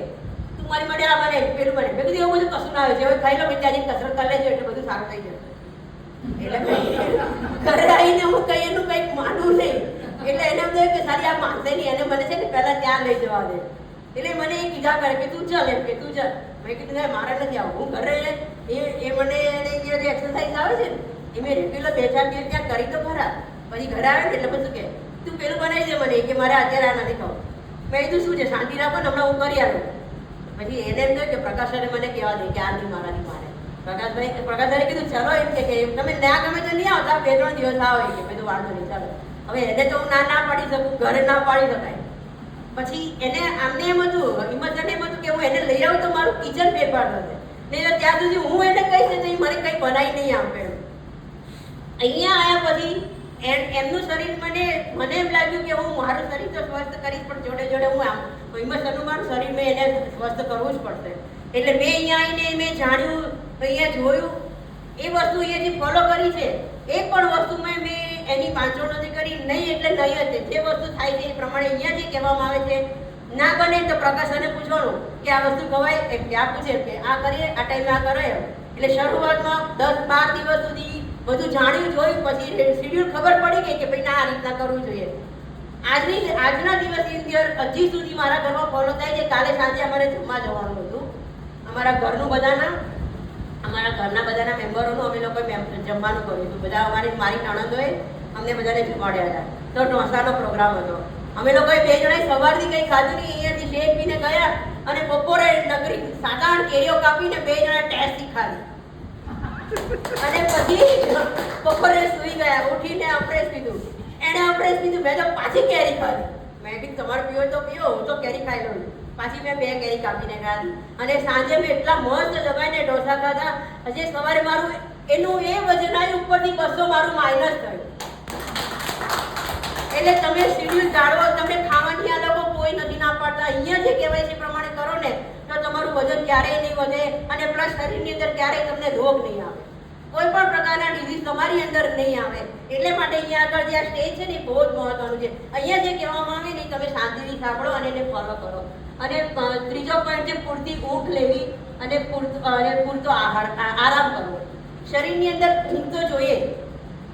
Speaker 1: તું મારી માટે આ બને, પેલું બને. મેં કીધું એવું બધું કશું ના આવે છે, હવે ખાઈ લો, ત્યાં જઈને કસરત કરી લેજો એટલે બધું સારું થઈ જશે. એટલે ઘરે આવીને હું કઈ એનું કંઈક માનવું નહીં. એટલે એને એમ થાય કે સારી આ માનશે નહીં, એને મને છે ને પહેલા ત્યાં લઈ જવા દે. એટલે મને એ કીધા કરે કે તું ચાલ, એમ કે તું ચાલ. મેં કીધું ના, મારે નથી આવું. હું ઘરે એ મને જે એક્સરસાઇઝ આવે છે ને એ મેં રેગ્યુલર 2-4 દિવસ ત્યાં કરી તો ખરા. પછી ઘરે આવે ને એટલે બધું કે તું પેલું બનાવી દે મને કે મારે અત્યારે આ નથી ખાવું. મેં કીધું શું છે, શાંતિ રાખો ને, હમણાં હું કરી આવું. પછી એને એમ થયું કે પ્રકાશ સરે મને કહેવા દે કે આ નહીં મારાથી મારે. પ્રકાશ સરે કીધું ચાલો એમ કે તમે ના ગમે તો નહીં આવતા, 2-3 દિવસ આવો કે બધું વાંધો નહીં ચાલો. હવે એને તો હું ના પાડી શકું, ઘરે ના પાડી શકાય. પછી એને આમને એમ હતું, હિંમતને એમ હતું કે હું એને લઈ આવું તો મારું કિચન ફેરફાર થશે. નહીં તો ત્યાં સુધી હું એને કહીશ તો એ મને કંઈ બનાવી નહીં આપે. અહીંયા આવ્યા પછી એમનું શરીર મને એમ લાગ્યું કે હું મારું શરીર તો સ્વસ્થ કરીશ પણ જોડે જોડે હું આમ હિંમત સરનું મારું શરીર મેં એને સ્વસ્થ કરવું જ પડશે. એટલે મેં અહીંયા આવીને મેં જાણ્યું, અહીંયા જોયું, એ વસ્તુ અહીંયાથી ફોલો કરી છે. એક પણ વસ્તુમાં મેં એની પાંચોળ નથી કરી, નહીં એટલે નહીં જ. જે વસ્તુ થાય છે એ પ્રમાણે અહીંયા જે કહેવામાં આવે છે. ના બને તો પ્રકાશને પૂછવાનું કે આ વસ્તુ ખવાય, કે આ પૂછે કે આ કરીએ, આ ટાઈમે આ કરે. એટલે શરૂઆતમાં 10-12 દિવસ સુધી બધું જાણ્યું, જોયું. પછી શેડ્યુલ ખબર પડી ગઈ કે ભાઈ ના આ રીતના કરવું જોઈએ. આજના દિવસની અંદર હજી સુધી મારા ઘરમાં ફોલો થાય છે. કાલે સાંજે અમારે જમવા જવાનું હતું. અમારા ઘરના બધાના મેમ્બરોનું અમે લોકોએ જમવાનું કર્યું હતું. બધા મારી નણંદોએ અમને બધાને જમાડ્યા હતા. તો ઢોસાનો પ્રોગ્રામ હતો. અમે લોકોએ 2 જણાએ સવારથી કંઈ ખાધું નહીં, અહીંયાથી શેક પીને ગયા અને બપોરે નગરી 7-8 કેરીઓ કાપીને 2 જણાએ ટેસ્ટી ખાધી અને પછી બપોરે સૂઈ ગયા. ઉઠીને અફરેશ પીધું, એણે અફરેશ પીધું, મેં તો પાછી કેરી ખાધી. મેં કીધું તમારે પીવો તો પીવો, હું તો કેરી ખાઈ લઉં. પાછી મેં 2 કેરી કાપીને ખાધી અને સાંજે મેં એટલા મસ્ત જગાઈને ઢોસા ખાધા. હજી સવારે મારું એનું એ વજન આવ્યું ઉપરથી 200 મારું માઇનસ થયું. એટલે તમે શેડ્યુલ જાળવો, તમને ખાવાની આ લોકો કોઈ નથી ના પાડતા. અહીંયા જે કહેવાય છે પ્રમાણે કરો ને તો તમારું વજન ક્યારેય નહીં વધે અને પ્લસ શરીરની અંદર ક્યારેય તમને રોગ નહીં આવે, કોઈ પણ પ્રકારના ડિઝીઝ તમારી અંદર નહીં આવે. એટલે માટે અહીંયા આગળ જે આ સ્ટેજ છે ને એ બહુ જ મહત્વનું છે. અહીંયા જે કહેવામાં આવે ને તમે શાંતિથી સાંભળો અને એને ફોલો કરો. અને ત્રીજો પોઈન્ટ છે પૂરતી ઊંઘ લેવી અને પૂરતો આરામ કરવો. શરીરની અંદર ઊંઘ તો જોઈએ.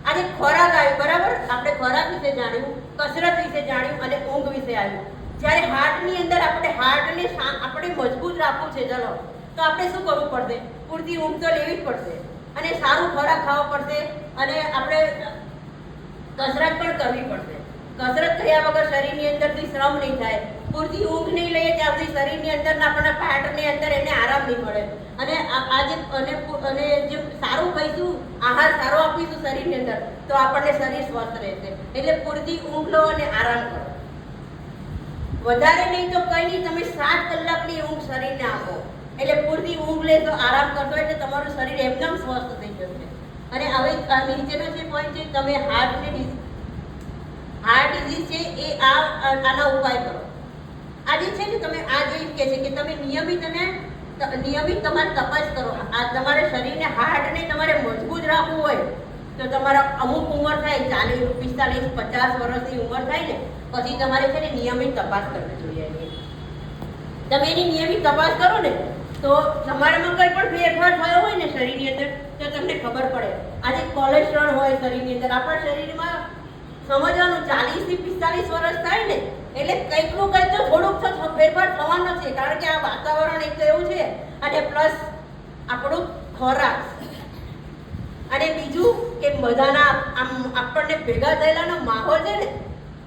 Speaker 1: આજે ખોરાક આવ્યો બરાબર, આપણે ખોરાક વિશે જાણ્યું, કસરત વિશે જાણ્યું અને ઊંઘ વિશે આવ્યું. જ્યારે હાર્ટની અંદર આપણે હાર્ટને આપણે મજબૂત રાખવું છે ચલો, તો આપણે શું કરવું પડશે? પૂરતી ઊંઘ તો લેવી જ પડશે અને સારું ખોરાક ખાવો પડશે અને આપણે કસરત પણ કરવી પડશે. કસરત કર્યા વગર શરીરની અંદરથી શ્રમ નહીં થાય. પૂરતી ઊંઘ નહીં લઈએ ત્યાં સુધી શરીરની અંદરના આપણને ફેટની અંદર એને આરામ નહીં મળે. અને આજે અને જે સારું ખાઈશું, આહાર સારો આપીશું શરીરની અંદર તો આપણને શરીર સ્વસ્થ રહેશે. એટલે પૂરતી ઊંઘ લો અને આરામ કરો. વધારે નહીં તો કંઈ નહીં, તમે 7 કલાકની ઊંઘ શરીરને આપો. એટલે પૂરતી ઊંઘ લેશો, આરામ કરશો એટલે તમારું શરીર એકદમ સ્વસ્થ થઈ જશે. અને હવે નીચેનો જે પોઈન્ટ છે, તમે હાર્ટ ડિઝીઝ છે એ આના ઉપાય કરો. આજે છે ને તમે આ જે કહે છે કે તમે નિયમિત તમારે તપાસ કરો. આ તમારે શરીરને હાર્ટને તમારે મજબૂત રાખવું હોય તો તમારા અમુક ઉંમર થાય 40, 45, 50 વર્ષની ઉંમર થાય ને પછી તમારે છે ને નિયમિત તપાસ કરવી જોઈએ. તમે એની નિયમિત તપાસ કરો ને તો તમારામાં કંઈ પણ ફેરફાર થયો હોય ને શરીરની અંદર તો તમને ખબર પડે. આજે કોલેસ્ટ્રોલ હોય શરીરની અંદર, આપણા શરીરમાં સમજવાનું 40 થી 45 વર્ષ થાય ને એટલે કંઈકનું કંઈક તો થોડુંક ફેરફાર થવાનો છે. કારણ કે આ વાતાવરણ એક તો એવું છે અને પ્લસ આપણું ખોરાક અને બીજું કે બધાના આમ આપણને ભેગા થયેલાનો માહોલ છે ને.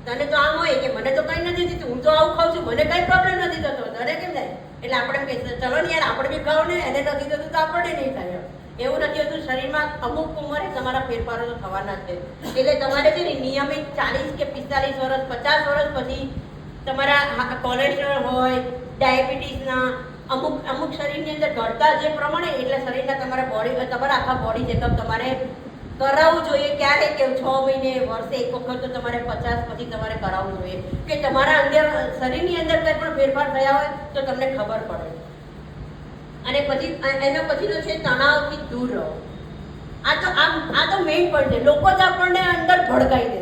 Speaker 1: તને તો આમ હોય કે મને તો કંઈ નથી થતું, હું તો આવું ખાઉં છું, મને કંઈ પ્રોબ્લેમ નથી થતો, તને કેમ થાય? એટલે આપણે કહીએ ચલો ને યાર આપણે બી ખાઓ ને, એને નથી થતું તો આપણને નહીં થાય. એવું નથી હોતું. શરીરમાં અમુક ઉંમરે તમારા ફેરફારો તો થવાના છે. એટલે તમારે છે ને નિયમિત 40 કે 45 વર્ષ 50 વર્ષ પછી તમારા કોલેસ્ટ્રોલ હોય, ડાયાબિટીસના અમુક શરીરની અંદર ઘટતા જે પ્રમાણે એટલે શરીરના તમારા આખા બોડી ચેકઅપ તમારે કરાવવું જોઈએ. ક્યારે કે 6 મહિને, વર્ષે એક વખત તો તમારે 50 પછી તમારે કરાવવું જોઈએ કે તમારા અંદર શરીરની અંદર કંઈ પણ ફેરફાર થયા હોય તો તમને ખબર પડે. અને પછી એના પછીનો છે તણાવથી દૂર રહો. આ તો મેઇન પોઈન્ટ છે. લોકો જ આપણને અંદર ભડકાઈ દે.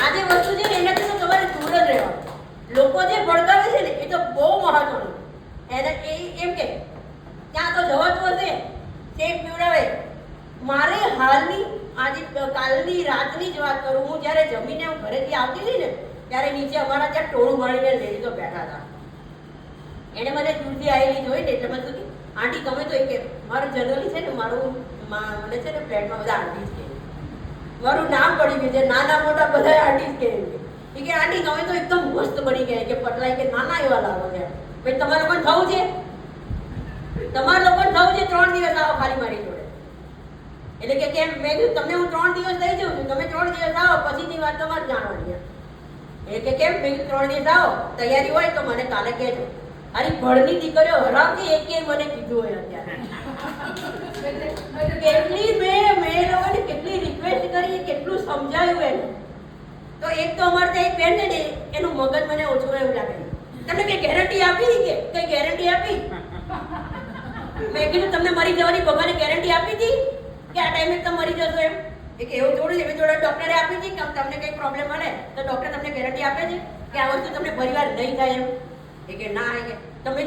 Speaker 1: આ જે વસ્તુ છે ને એનાથી તો તમારે દૂર જ રહેવાનું. લોકો જે ભડકાવે છે ને એ તો બહુ મહત્વનું. એને એમ કે ત્યાં તો જવાતું હશે, શેક પીવડાવે. મારે હાલની આજે કાલની રાતની જ વાત કરું, હું જ્યારે જમીને હું ઘરેથી આવતી હતી ને ત્યારે નીચે અમારા ત્યાં ટોળું વાળીને લેડીઝો બેઠા હતા. એને મને દૂરથી આવેલી જોઈ ને એટલે મને શું આંટી તમે તો કે મારું જનરલી છે ને મને છે ને ફ્લેટમાં બધા આંટી જ કહે, મારું નામ પડી ગયું છે, નાના મોટા બધા આંટી જ કહે. એ કે આંટી તમે તો એકદમ મસ્ત બની ગયા કે પટલાઈ કે નાના એવા લાવો છે. ભાઈ તમારે લોકોને થવું છે, તમારા લોકોને થવું છે 3 દિવસ આવો ખાલી મારી જોડે. એટલે કે કેમ? મેં કીધું તમને હું 3 દિવસ લઈ જાઉં છું, તમે 3 દિવસ આવો પછીની વાત તમારે જાણવાની. એ કે કેમ? મેં કીધું 3 દિવસ આવો, તૈયારી હોય તો મને કાલે કહેજો. અરે ભણની દીકરીઓ હરાવતી એક મને કીધું હોય અત્યારે. કેટલી મેં લોકોને કેટલી રિક્વેસ્ટ કરી, કેટલું સમજાવ્યું એને. તો એક તો અમારે ત્યાં એક બેન છે ને એનું મગજ મને ઓછું એવું લાગે. તમને કઈ ગેરંટી આપી કે કઈ ગેરંટી આપી? મેં કીધું તમને મરી જવાની ભગવાને ગેરંટી આપી હતી કે આ ટાઈમે તમે મરી જશો એમ? એ કે એવું થોડું છે. મેં થોડા ડોક્ટરે આપી હતી કે તમને કંઈ પ્રોબ્લેમ મળે તો ડોક્ટર તમને ગેરંટી આપે છે કે આ વસ્તુ તમને પરિવાર નહીં થાય એમ? એ કે ના. એ કે તમે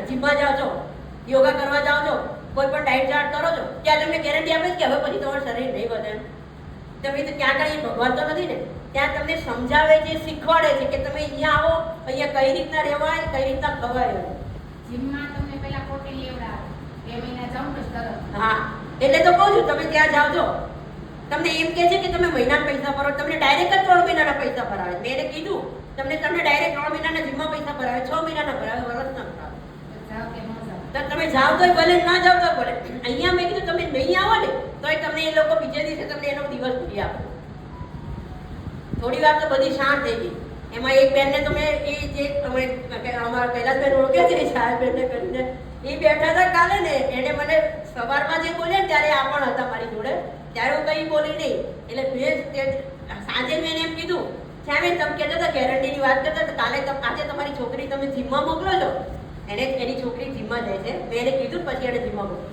Speaker 1: જીમમાં જાઓ છો, યોગા કરવા જાઓ છો, કોઈ પણ ડાયટ ચાર્ટ કરો છો, ત્યાં તમને ગેરંટી આપે છે કે હવે પછી તમારું શરીર નહીં વધે એમ? તમે તો ત્યાં કઈ ભગવાન તો નથી ને. ત્યાં તમને સમજાવે છે, શીખવાડે છે કે તમે અહીંયા આવો, અહીંયા કઈ રીતના રહેવાય, કઈ રીતના ખવાય.
Speaker 2: જીમમાં તમને પહેલા પ્રોટીન લેવડાવે, 2 મહિના જાવ ને તરત.
Speaker 1: હા એટલે તો કહું છું તમે ત્યાં જાઓ છો તમને એમ કહે છે કે તમે મહિનાના પૈસા ભરો, તમને ડાયરેક્ટ જ 3 મહિનાના પૈસા ભરાવે. મેં એને કીધું તમને ડાયરેક્ટ 3 મહિનાના જીમમાં પૈસા ભરાવે, 6 મહિનાના ભરાવે, વર્ષના ભરાવે.
Speaker 2: જાઓ કે ન જાઓ.
Speaker 1: તો તમે જાઓ તોય ભલે, ના જાઓ તો ભલે. અહીંયા મેં કીધું તમે નહીં આવો ને તોય તમને એ લોકો બીજે દિવસે તમને એનો દિવસ ભરી આપે. થોડી વાર તો બધી શાંત થઈ ગઈ. એમાં એક બેનને તો મેં એ જે અમારા કૈલાસબેન ઓળખે છે સાહેબને કરીને એ બેઠા હતા કાલે ને, એને મને સવારમાં જે બોલે ને ત્યારે આ પણ હતા મારી જોડે, ત્યારે હું કંઈ બોલી નહીં. એટલે મેં સાંજે મેં એમ કીધું ત્યાં મેં તમે કહેતા હતા ગેરંટીની વાત કરતા હતા, કાલે આજે તમારી છોકરી તમે જીમમાં મોકલો છો, એની છોકરી જીમમાં જાય છે. મેં એને કીધું પછી એને જીમમાં મોકલો.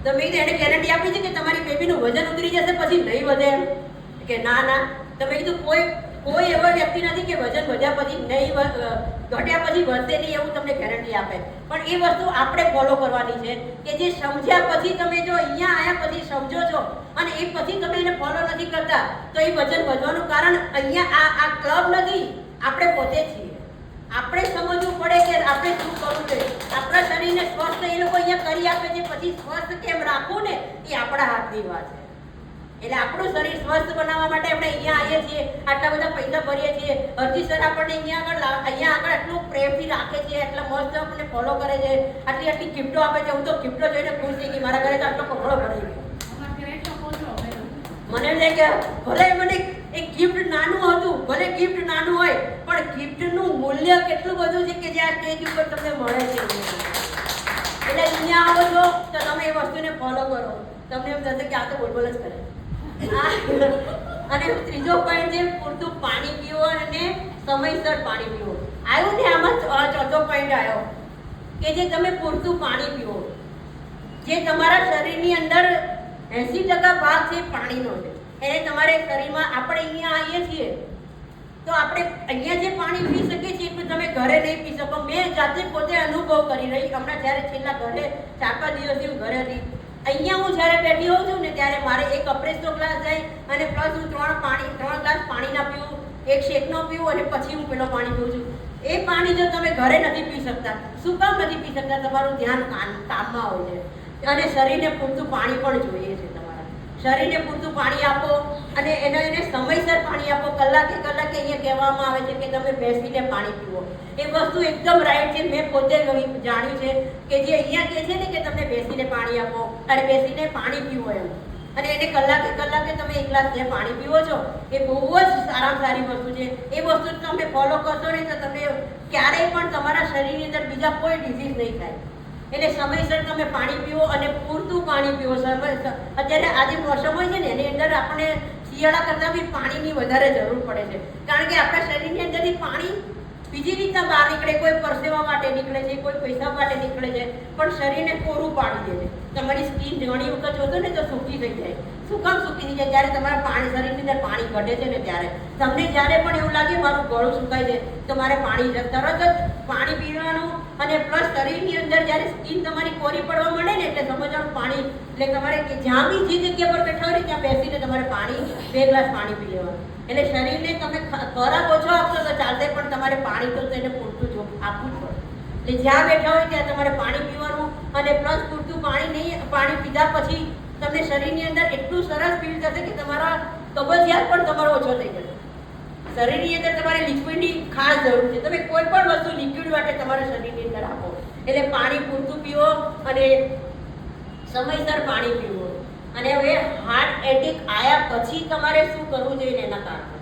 Speaker 1: તો મેં કીધું એને ગેરંટી આપી છે કે તમારી બેબીનું વજન ઉતરી જશે પછી નહીં વધે એમ? કે ના ના. તો મેં કીધું કોઈ એવો વ્યક્તિ નથી કે વજન વધ્યા પછી નહીં ઘટ્યા પછી વધશે નહીં એવું તમને ગેરંટી આપે. પણ એ વસ્તુ આપણે ફોલો કરવાની છે કે જે સમજ્યા પછી તમે જો અહીંયા આવ્યા પછી સમજો છો અને એ પછી તમે એને ફોલો નથી કરતા તો એ વજન વધવાનું કારણ અહીંયા આ ક્લબ નથી, આપણે પોતે છીએ. આપણે સમજવું પડે કે આપણે શું કરવું છે. આપણા શરીરને સ્વસ્થ એ લોકો અહીંયા કરી આપે છે, પછી સ્વસ્થ કેમ રાખવું ને એ આપણા હાથની વાત છે. એટલે આપણું શરીર સ્વસ્થ બનાવવા માટે આપણે અહીંયા આવીએ છીએ, આટલા બધા પૈસા ભરીએ છીએ. હરજી સર આપણને અહીંયા આગળ આટલું પ્રેમથી રાખે છે, એટલા મસ્ત આપણને ફોલો કરે છે, આટલી ગિફ્ટો આપે છે. હું તો ગિફ્ટો જોઈને ખુશ થઈ ગઈ. મારા ઘરે તો આટલો કપડો ભરાઈ ગયો.
Speaker 2: અમારા ઘરે એટલો ઓછો હોય.
Speaker 1: મને એમ થાય કે ભલે મને એક ગિફ્ટ નાનું હતું, ભલે ગિફ્ટ નાનું હોય પણ ગિફ્ટનું મૂલ્ય કેટલું બધું છે કે જે આ સ્ટેજ ઉપર તમને મળે છે. એટલે અહીંયા આવો છો તો તમે એ વસ્તુને ફોલો કરો. તમને એમ થશે કે આ તો બોલ જ કરે. અને ત્રીજો પોઈન્ટ છે પૂરતું પાણી પીવો અને સમયસર પાણી પીવો. આવ્યું ને આમાં ચોથો પોઈન્ટ આવ્યો કે જે તમે પૂરતું પાણી પીવો. જે તમારા શરીરની અંદર 80% ભાગ છે પાણીનો છે, એને તમારે શરીરમાં આપણે અહીંયા આવીએ છીએ તો આપણે અહીંયા જે પાણી પી શકીએ છીએ એટલું તમે ઘરે નહીં પી શકો. મેં જાતે પોતે અનુભવ કરી રહી. હમણાં જ્યારે છેલ્લા ઘરે 4-5 દિવસથી હું ઘરે હતી, અહીંયા હું જ્યારે બેઠી હોઉં છું ને ત્યારે મારે એક અપ્રેસનો ગ્લાસ જાય અને પ્લસ હું 3 ગ્લાસ પાણીના પીવું, એક શેકનો પીવું અને પછી હું પેલો પાણી પીવું છું. એ પાણી જો તમે ઘરે નથી પી શકતા, શું કામ નથી પી શકતા? તમારું ધ્યાન કામમાં હોય છે. અને શરીરને પૂરતું પાણી પણ જોઈએ છે. તમારા શરીરને પૂરતું પાણી આપો અને એને સમયસર પાણી આપો. કલાકે અહીંયા કહેવામાં આવે છે કે તમે બેસીને પાણી પીવો. એ વસ્તુ એકદમ રાઈટ છે. મેં પોતે જાણ્યું છે કે જે અહીંયા કહે છે ને કે તમને બેસીને પાણી આપો અને બેસીને પાણી પીવો એમ, અને એને કલાકે તમે એક ગ્લાસ જે પાણી પીવો છો એ બહુ જ સારામાં સારી વસ્તુ છે. એ વસ્તુ તમે ફોલો કરશો ને તો તમને ક્યારેય પણ તમારા શરીરની અંદર બીજા કોઈ ડિઝીઝ નહીં થાય. એટલે સમયસર તમે પાણી પીવો અને પૂરતું પાણી પીવો. અત્યારે આજે મોસમ હોય છે ને એની અંદર આપણને શિયાળા કરતાં બી પાણીની વધારે જરૂર પડે છે, કારણ કે આપણા શરીરની અંદરથી પાણી બીજી રીતના બહાર નીકળે. કોઈ પરસેવા માટે નીકળે છે, કોઈ પૈસા માટે નીકળે છે, પણ શરીરને કોરું પાડી દે છે. તમારી સ્કિન ઘણી વખત જોશો ને તો સૂકી થઈ જાય. શું કામ સૂકી થઈ જાય? જ્યારે તમારા શરીરની અંદર પાણી ઘટે છે ને ત્યારે તમને જ્યારે પણ એવું લાગે મારું ગળું સુકાય છે તો મારે પાણી તરત જ પાણી પીવાનું. અને પ્લસ શરીરની અંદર જ્યારે સ્કિન તમારી કોરી પડવા માંડે ને એટલે સમજવાનું પાણી. એટલે તમારે જ્યાં બી જે જગ્યા પર બેઠા હોય ત્યાં બેસીને તમારે પાણી 2 ગ્લાસ પાણી પી લેવાનું. એટલે શરીરને તમે ખોરાક ઓછો આપશો તો ચાલશે, પણ તમારે પાણી તો તેને પૂરતું આપવું જ પડે. એટલે જ્યાં બેઠા હોય ત્યાં તમારે પાણી પીવાનું. અને પ્લસ પૂરતું પાણી પીધા પછી તમને શરીરની અંદર એટલું સરસ ફીલ થશે કે તમારા કબજિયાત પણ તમારો ઓછો થઈ જશે. શરીરની અંદર તમારે લિક્વિડની ખાસ જરૂર છે. તમે કોઈ પણ વસ્તુ લિક્વિડ માટે તમારા શરીરની અંદર આપો. એટલે પાણી પૂરતું પીવો અને સમયસર પાણી પીવો. અને હવે હાર્ટ એટેક આવ્યા પછી તમારે શું કરવું જોઈએ એના કારણે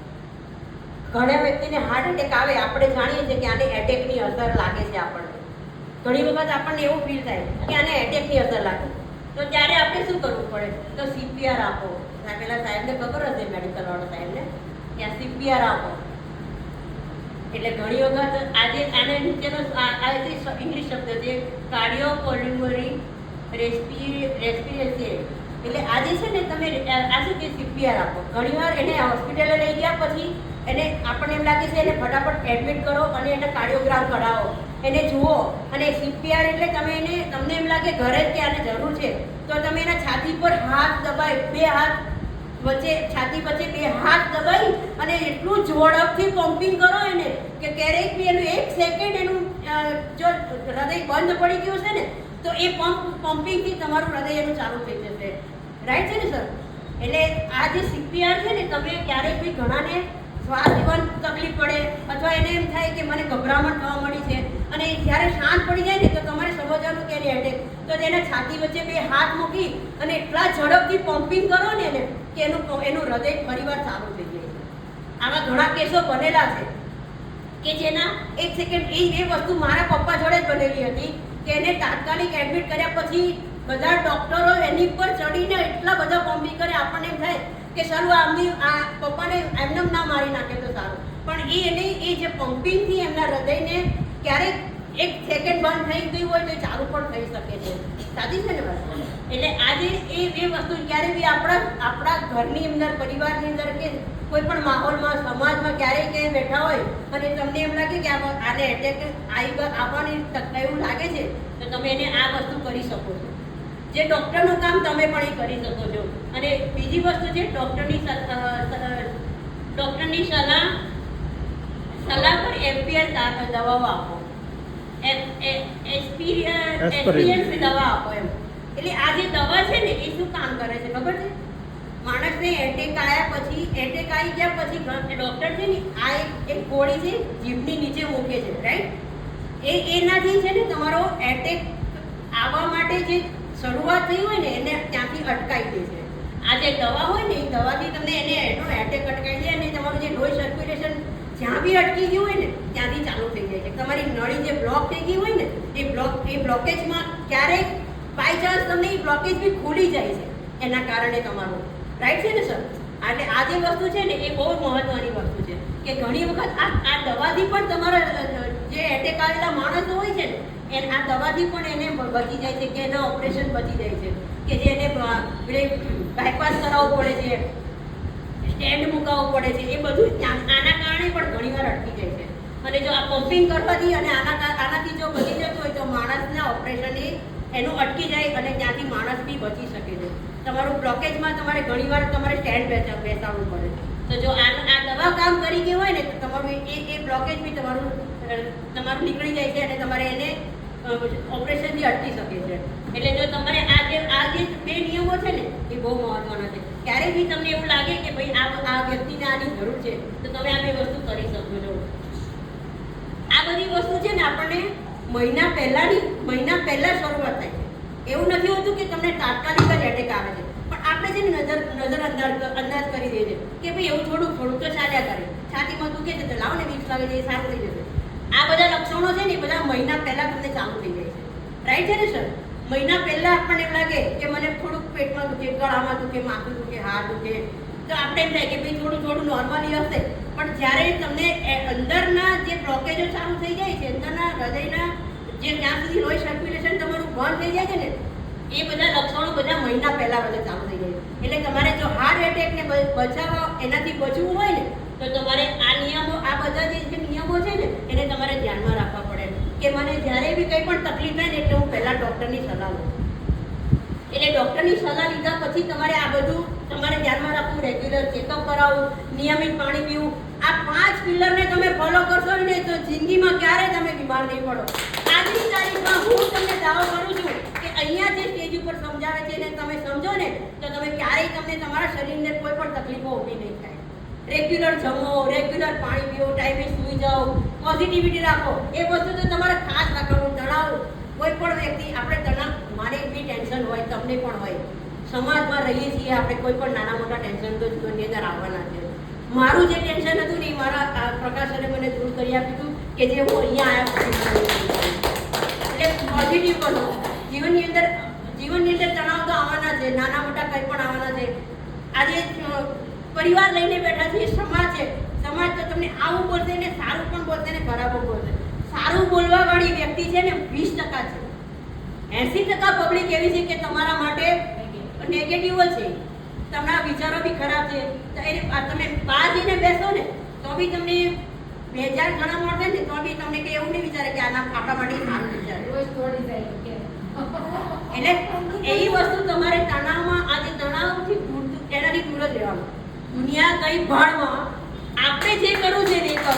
Speaker 1: ઘણા વ્યક્તિને હાર્ટ એટેક આવે. આપણે જાણીએ છીએ કે આને એટેકની અસર લાગે છે. આપણને ઘણી વખત આપણને એવું ફીલ થાય કે આને એટેકની અસર લાગે, તો ત્યારે આપણે શું કરવું પડે? તો CPR આપો. પેલા સાહેબને ખબર હશે, મેડિકલ વાળા સાહેબને, ત્યાં CPR આપો. એટલે ઘણી વખત આને નીચેનો ઇંગ્લિશ શબ્દ છે કાર્ડિયોપલ્મોનરી રેસ્પિરેશન. એટલે આજે છે ને તમે આ શું કે CPR આપો. ઘણીવાર એને હોસ્પિટલે લઈ ગયા પછી એને આપણને એમ લાગે છે એને ફટાફટ એડમિટ કરો અને એને કાર્ડિયોગ્રામ કઢાવો, એને જુઓ. અને CPR એટલે તમને એમ લાગે ઘરે જ કે આને જરૂર છે તો તમે એના છાતી પર હાથ દબાઈ, 2 હાથ વચ્ચે, છાતી વચ્ચે 2 હાથ દબાઈ અને એટલું ઝડપથી પમ્પિંગ કરો એને કે ક્યારેક બી એનું 1 સેકન્ડ એનું જો હૃદય બંધ પડી ગયું છે ને તો એ પમ્પિંગથી તમારું હૃદય એનું ચાલુ થઈ જશે. રાઈટ છે ને સર? એટલે આ જે CPR છે ને, તમે ક્યારેક બી ઘણાને શ્વાસ લેવાની તકલીફ પડે અથવા એને એમ થાય કે મને ગભરામણ થવા મળી છે, અને જ્યારે શાંત પડી જાય ને તો તમારે સમજવાનું કે એને એટેક, તો તેના છાતી વચ્ચે બે હાથ મૂકી અને એટલા ઝડપથી પમ્પિંગ કરો ને એને કે એનું હૃદય ફરીવાર સારું થઈ જાય છે. આવા ઘણા કેસો બનેલા છે કે જેના 1 સેકન્ડ એ વસ્તુ મારા પપ્પા જોડે જ બનેલી હતી કે એને તાત્કાલિક એડમિટ કર્યા પછી બધા ડોક્ટરો એની પર ચડીને એટલા બધા પમ્પિંગ કરે, આપણને એમ થાય કે સારું આ પપ્પાને એમને ના મારી નાખે તો સારું, પણ એ જે પમ્પિંગથી એમના હૃદયને ક્યારેક 1 સેકન્ડ બંધ થઈ ગયું હોય તો ચાલુ પણ થઈ શકે છે. સાચી છે ને વાત? એટલે આજે એ વસ્તુ ક્યારે બી આપણા ઘરની અંદર, પરિવારની અંદર કે કોઈ પણ માહોલમાં, સમાજમાં ક્યારેય ક્યાંય બેઠા હોય અને તમને એમ લાગે કે આને એટેક આવવાની એવું લાગે છે તો તમે એને આ વસ્તુ કરી શકો છો. જે ડૉક્ટરનું કામ તમે પણ એ કરી શકો છો. અને બીજી વસ્તુ છે ડૉક્ટરની સલાહ પર એમ્પિયર દવાઓ આપો, એક્સપિરિયન્સ દવા આપો એમ. એટલે આ જે દવા છે ને એ શું કામ કરે છે ખબર છે? માણસને એટેક આવી ગયા પછી ડૉક્ટર છે ને આ એક ગોળી છે જીભની નીચે મૂકે છે, રાઈટ? એનાથી છે ને તમારો એટેક આવવા માટે જે શરૂઆત થઈ હોય ને એને ત્યાંથી અટકાવી દે છે. આ જે દવા હોય ને એ દવાથી તમને એનો એટેક અટકાવી દે અને તમારું જે લોહી સર્ક્યુલેશન જ્યાં બી અટકી ગયું હોય ને ત્યાંથી ચાલુ થઈ જાય છે. તમારી નળી જે બ્લોક થઈ ગઈ હોય ને એ બ્લોકેજમાં ક્યારેક બાય ચાન્સ તમને એ બ્લોકેજ બી ખુલી જાય છે એના કારણે તમારું, રાઈટ છે ને સર? એટલે આ જે વસ્તુ છે ને એ બહુ મહત્વની વસ્તુ છે કે ઘણી વખત આ દવાથી પણ તમારા જે એટેક આવેલા માણસો હોય છે ને આ દવાથી પણ એને બચી જાય છે, કે એના ઓપરેશન બચી જાય છે, કે જે એને બાયપાસ કરાવવું પડે છે, સ્ટેન્ડ મુકાવવું પડે છે, એ બધું આના કારણે પણ ઘણીવાર અટકી જાય છે. અને જો આ પમ્પિંગ કરવાથી અને આનાથી જો બચી જતું હોય તો માણસના ઓપરેશન એનું અટકી જાય અને ત્યાંથી માણસ બી બચી શકે છે. તમારું બ્લોકેજમાં તમારે ઘણીવાર તમારે સ્ટેન્ડ બેસાડવું પડે. તો જો આ દવા કામ કરી ગઈ હોય ને તો તમારું એ બ્લોકેજ બી તમારું નીકળી જાય છે અને તમારે એને ઓપરેશનથી અટકી શકે છે. એટલે જો તમારે આ જે 2 નિયમો છે ને એ બહુ મહત્વના છે. ક્યારેય બી તમને એવું લાગે કે ભાઈ આ વ્યક્તિને આની જરૂર છે તો તમે આ 2 વસ્તુ કરી શકો છો. આ બધી વસ્તુ છે ને આપણને મહિના પહેલા શરૂઆત થાય છે. એવું નથી હોતું કે તમને તાત્કાલિક જ એટેક આવે છે, પણ આપણે છે ને નજર અંદાજ કરી દઈએ છીએ કે ભાઈ એવું થોડુંક તો ચાલ્યા કરે, છાતીમાં દુખે છે તો લાવો ને વિક્સ લાવી દઈએ, સારું થઈ જશે. આ બધા લક્ષણો છે ને એ બધા મહિના પહેલા તમને ચાલુ થઈ જાય છે, રાઈટ છે ને સર? મહિના પહેલા આપણને એમ લાગે કે મને થોડુંક પેટમાં દુખે, ગળામાં દુખે, માથું દુખે, હાથ દુખે, તો આપણે એમ થાય કે ભાઈ થોડું નોર્મલી હશે. પણ જ્યારે તમને અંદરના જે બ્લોકેજો ચાલુ થઈ જાય છે, અંદરના હૃદયના જે ત્યાં સુધી લોહી સર્ક્યુલેશન તમારું બંધ થઈ જાય છે ને એ બધા લક્ષણો બધા મહિના પહેલા ચાલુ થઈ જાય. એટલે તમારે જો હાર્ટ એટેકને બચાવવા, એનાથી બચવું હોય ને તો તમારે આ બધા જે નિયમો છે ને એને તમારે ધ્યાનમાં રાખવા પડે કે મને જ્યારે બી કંઈ પણ તકલીફ થાય ને એટલે હું પહેલાં ડૉક્ટરની સલાહ લઉં. એટલે ડૉક્ટરની સલાહ લીધા પછી તમારે આ બધું તમારે ધ્યાનમાં રાખવું, રેગ્યુલર ચેકઅપ કરાવવું, નિયમિત પાણી પીવું. આ 5 પિલરને તમે ફોલો કરશો ને તો જિંદગીમાં ક્યારેય તમે બીમાર નહીં પડો. આજની તારીખમાં હું તમને દાવો કરું છું કે અહીંયા જે સ્ટેજ ઉપર સમજાવે છે ને તમે સમજો ને તો તમે ક્યારેય તમને તમારા શરીરને કોઈ પણ તકલીફો ઊભી નહીં થાય. રેગ્યુલર જમો, રેગ્યુલર પાણી પીવો, ટાઈમે સૂઈ જાઓ, પોઝિટિવિટી રાખો. એ વસ્તુ તો તમારે ખાસ રાખવાનું. તણાવ, કોઈ પણ વ્યક્તિ, આપણે તણાવ, મારે બી ટેન્શન હોય, તમને પણ હોય, સમાજમાં રહીએ છીએ આપણે, કોઈ પણ નાના મોટા ટેન્શન તો જીવનની અંદર આવવાના છે. મારું જે ટેન્શન હતું ને એ મારા પ્રકાશને મને દૂર કરી આપ્યું હતું કે જે હું અહીંયા આવ્યા પછી. એટલે પોઝિટિવ બનો. જીવનની અંદર તણાવ તો આવવાના છે, નાના મોટા કંઈ પણ આવવાના છે. આજે પરિવાર લઈને બેઠા છીએ, સમાજ છે, સમાજ તો તમને આવું બોલશે ને સારું પણ બોલશે ને ખરાબ પણ બોલશે. સારું બોલવા વાળી વ્યક્તિ છે ને 20% છે. 80% પબ્લિક એવી છે કે તમારા માટે નેગેટિવ છે, તમારા વિચારો બી ખરાબ છે. તો એને તમે બહાર જઈને બેસો ને તો બી તમને 2000 જણા મળશે ને તો બી તમને કંઈ એવું નહીં વિચારે કે આપણા માટે સારું વિચારે. એટલે એવી વસ્તુ તમારે તણાવમાં, આજે તણાવથી એનાથી દૂર જ રહેવાનું. દુનિયા કઈ ભાણમાં આપણે જે કરવું છે એ કરો.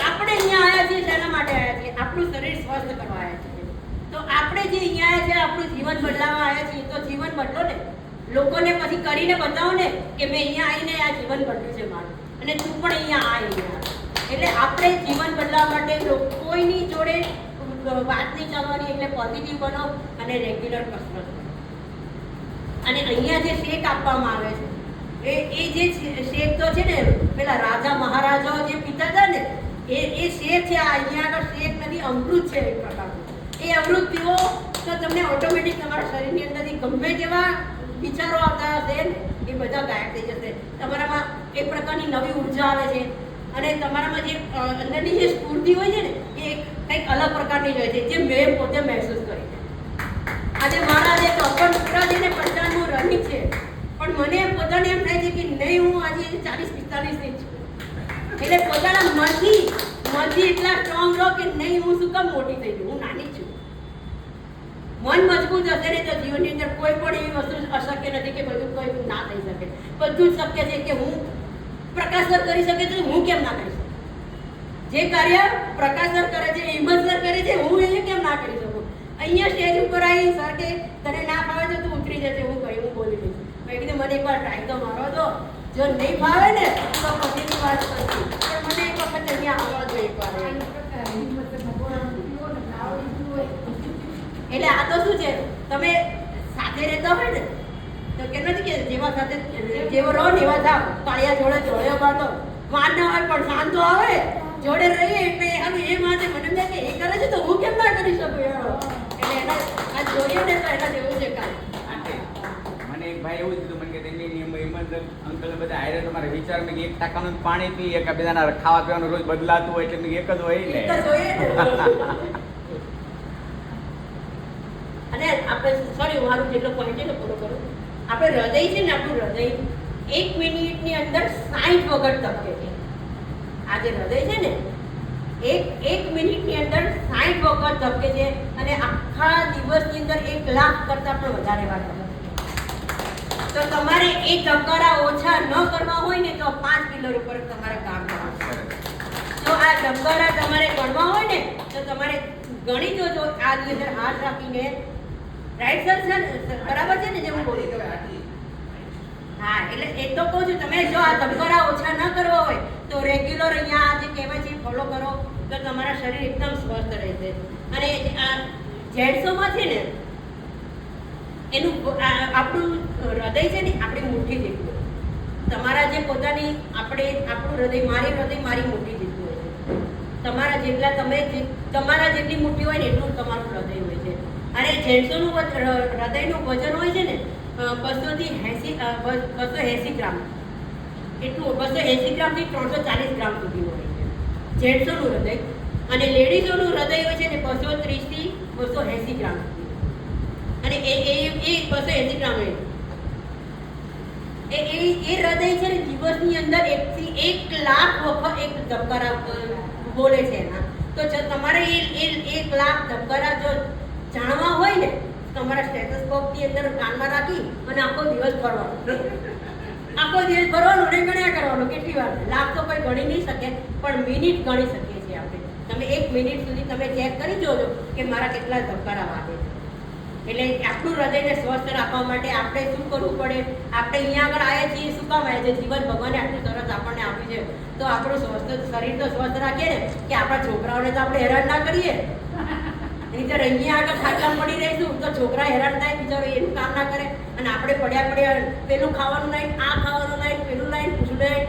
Speaker 1: આપણે અહીંયા આવ્યા છીએ શેના માટે આવ્યા છીએ? આપણું શરીર સ્વસ્થ કરવા આવ્યા છીએ. તો આપણે જે અહીંયા આવ્યા છે આપણું જીવન બદલાવવા આવ્યા છીએ તો જીવન બદલો ને. લોકોને પછી કરીને બતાવો ને કે મેં અહીંયા આવીને આ જીવન બદલ્યું છે મારું, અને તું પણ અહીંયા અહીંયા. એટલે આપણે જીવન બદલાવવા માટે કોઈની જોડે વાત નહીં ચાલવાની. એટલે પોઝિટિવ બનો અને રેગ્યુલર કસરત કરો. અને અહીંયા જે શેક આપવામાં આવે છે એ જે શેક તો છે ને પેલા રાજા મહારાજાઓ જે પીતા હતા ને એ શેક છે. અહીંયા આગળ શેક નથી, અમૃત છે એક પ્રકારનું. એ અમૃત પીવો તો તમને ઓટોમેટિક તમારા શરીરની અંદરથી ગમે તેવા વિચારો આવતા હશે ને એ બધા ગાયબ થઈ જશે. તમારામાં એક પ્રકારની નવી ઉર્જા આવે છે, અને તમારામાં જે અંદરની જે સ્ફૂર્તિ હોય છે ને એ કંઈક અલગ પ્રકારની જ હોય છે, જે મેં પોતે મહેસૂસ કરી છે. આજે મારા જે ચોપન ટુકડા છે ને 55નું રનિંગ છે, પણ મને પોતાને એમ થાય છે કે નહીં, હું આજે 40-45 ની છું. એટલે પોતાના મનથી એટલા સ્ટ્રોંગ રહો કે નહીં, હું શું કામ મોટી થઈ ગઈ, હું નાની જ છું. મન મજબૂત હશે ને તો જીવનની અંદર કોઈ પણ એવી વસ્તુ અશક્ય નથી કે બધું કોઈ ના થઈ શકે. બધું જ શક્ય છે. કે હું પ્રકાશ સર કરી શકે છે, હું કેમ ના કરી શકું? જે કાર્ય પ્રકાશ સર કરે છે, હિંમત સર કરે છે, હું એ કેમ ના કરી શકું? અહીંયા સ્ટેજ ઉપર આવી સર કે તને ના ફાવે તો તું ઉતરી જશે, હું બોલી દઈશ. મેં કીધું મને એકવાર ટ્રાય તો મારો દો, જો નહીં ફાવે ને તો પછીની વાત કરશું, પણ મને એક વખત અહીંયા આવવા દો એકવાર. એટલે આ તો શું છે, તમે સાથે રહેતા હોય ને તો કેમ નથી કે જેવા સાથે જેવો રહો ને એવા થાવ. પાળિયા જોડે જોડ્યો બાંધો, માન ના હોય પણ શાંતો આવે, જોડે રહીએ એટલે એ માટે મને એમ થાય કે એ કરે છે તો હું કેમ ના કરી શકું યાર. એટલે એના આ જોઈએ ને તો એના જેવું છે કાંઈ.
Speaker 3: મને એક ભાઈ એવું જ કીધું, મને કે તેમની હિંમત અંકલ બધા હારે તમારે વિચાર ને 1% પાણી પીએ કે બધાના ખાવા પીવાનું રોજ બદલાતું હોય એટલે એક જ હોય ને.
Speaker 1: અને આપણે સોરી મારું જેટલો પોઈન્ટ છે ને પૂરો કરું. આપણે હૃદય છે ને, આપણું હૃદય 1 મિનિટની અંદર 60 વખત ધબકે છે. આ જે હૃદય છે ને એક મિનિટની અંદર 60 વખત ધબકે છે, અને આખા દિવસની અંદર 1 લાખ કરતાં પણ વધારે વાર ધબકે. તો તમારે એ ધબકારા ઓછા ન કરવા હોય ને તો 5 પિલર ઉપર તમારે કામ કરવાનું. જો આ ધબકારા તમારે ગણવા હોય ને તો તમારે ગણી જોજો. આ અંદર હાથ રાખીને રાઈટ સર છે બરાબર છે ને જે હું બોલી ગયો. હા, એટલે એ તો કહું છું, તમે જો આ ધબકારા ઓછા ન કરવા હોય તો રેગ્યુલર અહીંયા આ જે કહેવાય છે ફોલો કરો તો તમારા શરીર એકદમ સ્વસ્થ રહેશે. અને આ જેન્ટ્સોમાં છે ને એનું આપણું હૃદય છે ને આપણી મુઠ્ઠી જેટલું. તમારા જે પોતાની આપણું હૃદય મારી મુઠ્ઠી જેટલું હોય છે. તમારા જેટલા તમારા જેટલી મુઠ્ઠી હોય ને એટલું તમારું હૃદય હોય છે. અને જેન્ટ્સોનું હૃદયનું વજન હોય છે ને 280 ગ્રામ, એટલું 280 ગ્રામથી 340 ગ્રામ સુધી હોય છે જેન્ટ્સોનું હૃદય. અને લેડીઝોનું હૃદય હોય છે ને 230 થી 280 ગ્રામ સુધી. અને એ 280 ગ્રામ હોય. એ હૃદય છે ને દિવસની અંદર 1 થી 1 લાખ વખત એક ધબકારા બોલે છે એના. તો જો તમારે એ 1 લાખ ધબકારા જો જાણવા હોય ને તમારા સ્ટેથોસ્કોપની અંદર કાનમાં રાખી અને આખો દિવસ ફરવાનું ને ગણ્યા કરવાનું. કેટલી વાર લાખ તો કોઈ ગણી નહીં શકે, પણ મિનિટ ગણી શકીએ છીએ આપણે. તમે 1 મિનિટ સુધી તમે ચેક કરી જોજો કે મારા કેટલા ધબકારા વાગે છે. એટલે આપણું હૃદયને સ્વસ્થ રાખવા માટે આપણે શું કરવું પડે? આપણે અહીંયા આગળ આવ્યા છીએ શું કામ આવ્યા છે? જીવન ભગવાને આટલું સરસ આપણને આપ્યું છે તો આપણું શરીર તો સ્વસ્થ રાખીએ ને, કે આપણા છોકરાઓને તો આપણે હેરાન ના કરીએ. નહીંતર અહીંયા આગળ ખાટલા પડી રહીશું તો છોકરા હેરાન થાય, બિચારો એનું કામ ના કરે, અને આપણે પડ્યા પેલું ખાવાનું લાઈન, આ ખાવાનું લાઈન, પેલું લાઈન, પૂછું લાઈન,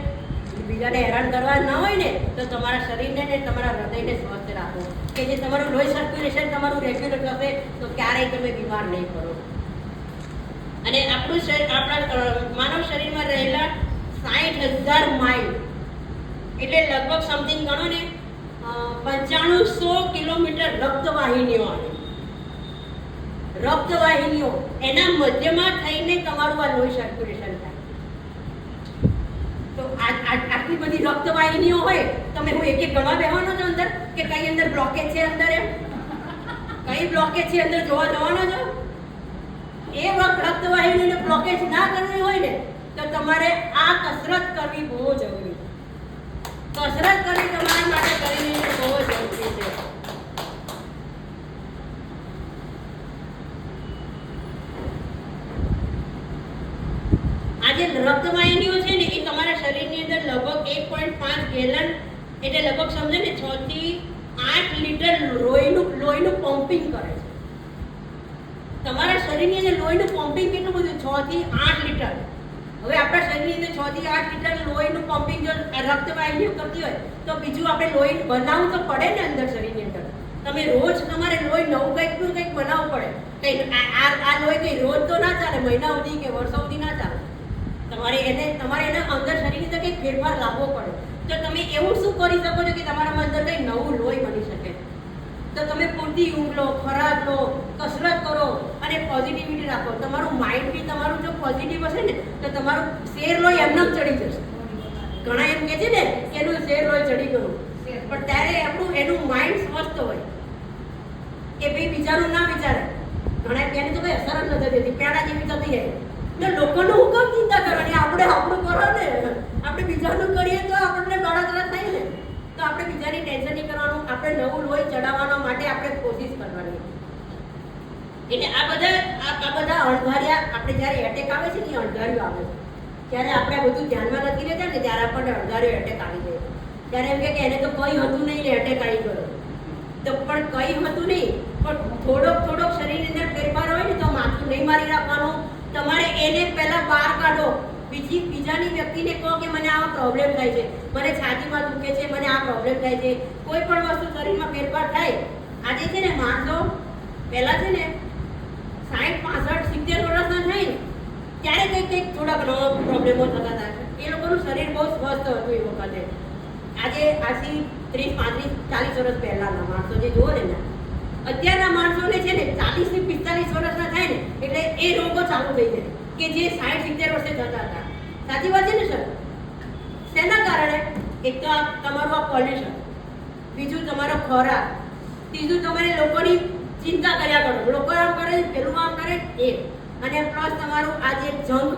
Speaker 1: બીજાને હેરાન કરવા ન હોય ને તો તમારા શરીરને ને તમારા હૃદયને સ્વસ્થ રાખો, કે જે તમારું લોહી સર્ક્યુલેશન તમારું રેગ્યુલર થશે તો ક્યારેય તમે બીમાર નહીં પડો. અને આપણું શરીર, આપણા માનવ શરીરમાં રહેલા 60,000 માઇલ એટલે લગભગ સમથિંગ ગણો ને 9500 કિલોમીટર રક્તવાહિનીઓ આવે. રક્તવાહિનીઓ એના મધ્યમાં થઈને તમારું આ લોહી સર્ક્યુલેશન થાય. તો આટલી બધી રક્તવાહિનીઓ હોય, તમે હું એક ગણવા બેહવાનો છો અંદર કે કઈ અંદર બ્લોકેજ છે, અંદર એમ કઈ બ્લોકેજ છે અંદર જોવા જવાનો છો? એ વખત રક્તવાહિનીને બ્લોકેજ ના કરવી હોય ને તો તમારે આ કસરત કરવી બહુ જરૂરી છે. કસરત કરવી તમારા માટે કરવી બહુ જરૂરી છે. શરીરની અંદર લગભગ 1.5 ગેલન એટલે લગભગ સમજો ને 6 થી 8 લીટર લોહીનું પમ્પિંગ કરે છે. તમારા શરીરની અંદર લોહીનું પમ્પિંગ કેટલું બધું? 6 થી 8 લીટર. હવે આપણા શરીરની અંદર 6 થી 8 લીટર લોહીનું પમ્પિંગ જો રક્તવાહિનીઓ કરતી હોય તો બીજું આપણે લોહી બનાવવું તો પડે ને અંદર શરીરની અંદર. તમે રોજ તમારે લોહી નવું કંઈક બનાવવું પડે. કંઈ આ લોહી કંઈ રોજ તો ના ચાલે, મહિના સુધી કે વર્ષો સુધી ના ચાલે. તમારે એને અંદર શરીરની અંદર કંઈક ફેરફાર લાવવો પડે. તો તમે એવું શું કરી શકો છો કે તમારામાં અંદર કંઈ નવું લોહી બની શકે? તો તમે પૂરતી ઊંઘ લો, ખોરાક લો, કસરત કરો અને પોઝિટિવિટી રાખો. તમારું માઇન્ડ બી તમારું જો પોઝિટિવ હશે ને તો તમારું શેર લોહી એમને જ ચડી જશે. ઘણા એમ કહે છે ને કે એનું શેર લોહી ચડી ગયું, પણ ત્યારે એનું માઇન્ડ સ્વસ્થ હોય કે ભાઈ બીજાનું ના વિચારે. ઘણા તેને તો ભાઈ અસર જ નથી દેતી, પેડા જેવી થતી રહે ને લોકોનું હું કેમ ચિંતા કરવાની? આપણે આપણું કરો ને, આપણે બીજાનું કરીએ તો આપણને દોડાદોડ થાય ને. તો આપણે બીજાની ટેન્શન નહીં કરવાનું, આપણે નવું લોહી ચડાવવા માટે આપણે કોશિશ કરવાની. એટલે આ બધા અણધાર્યા આપણે જ્યારે એટેક આવે છે ને અણધાર્યું આવે છે ત્યારે આપણે બધું ધ્યાનમાં નથી લેતા ને ત્યારે આપણને અણધાર્યો એટેક આવી જાય. ત્યારે એમ કે એને તો કંઈ હતું નહીં ને એટેક આવી ગયો. તો પણ કંઈ હતું નહીં, પણ થોડોક શરીરની અંદર ફેરફાર હોય ને તો માથું નહીં મારી રાખવાનું. તમારે એને પહેલા બહાર કાઢો. બીજાની વ્યક્તિને કહો કે મને આવા પ્રોબ્લેમ થાય છે, મને છાતીમાં દુખે છે, મને આ પ્રોબ્લેમ થાય છે. કોઈ પણ વસ્તુ શરીરમાં ફેરફાર થાય. આજે છે ને માણસો પહેલા છે ને 60, 65, 70 વર્ષના થાય ને ત્યારે કંઈક થોડાક નવા પ્રોબ્લેમો થતા હતા. એ લોકોનું શરીર બહુ સ્વસ્થ હતું એ વખતે. આજથી 30, 35, 40 વર્ષ પહેલાના માણસો જે જુઓ ને, અત્યારના માણસોને છે ને 40 થી 45 વર્ષના થાય ને એટલે એ રોગો ચાલુ થઈ જાય કે જે 60, 70 વર્ષે થતા હતા. સાચી વાત છે ને સર? શેના કારણે? એક તો તમારું આ પોલ્યુશન, બીજું તમારો ખોરાક, ત્રીજું તમારે લોકોની ચિંતા કર્યા કરો. લોકો આમ કરે, પેલું આમ કરે, અને પ્લસ તમારું આ જે જંક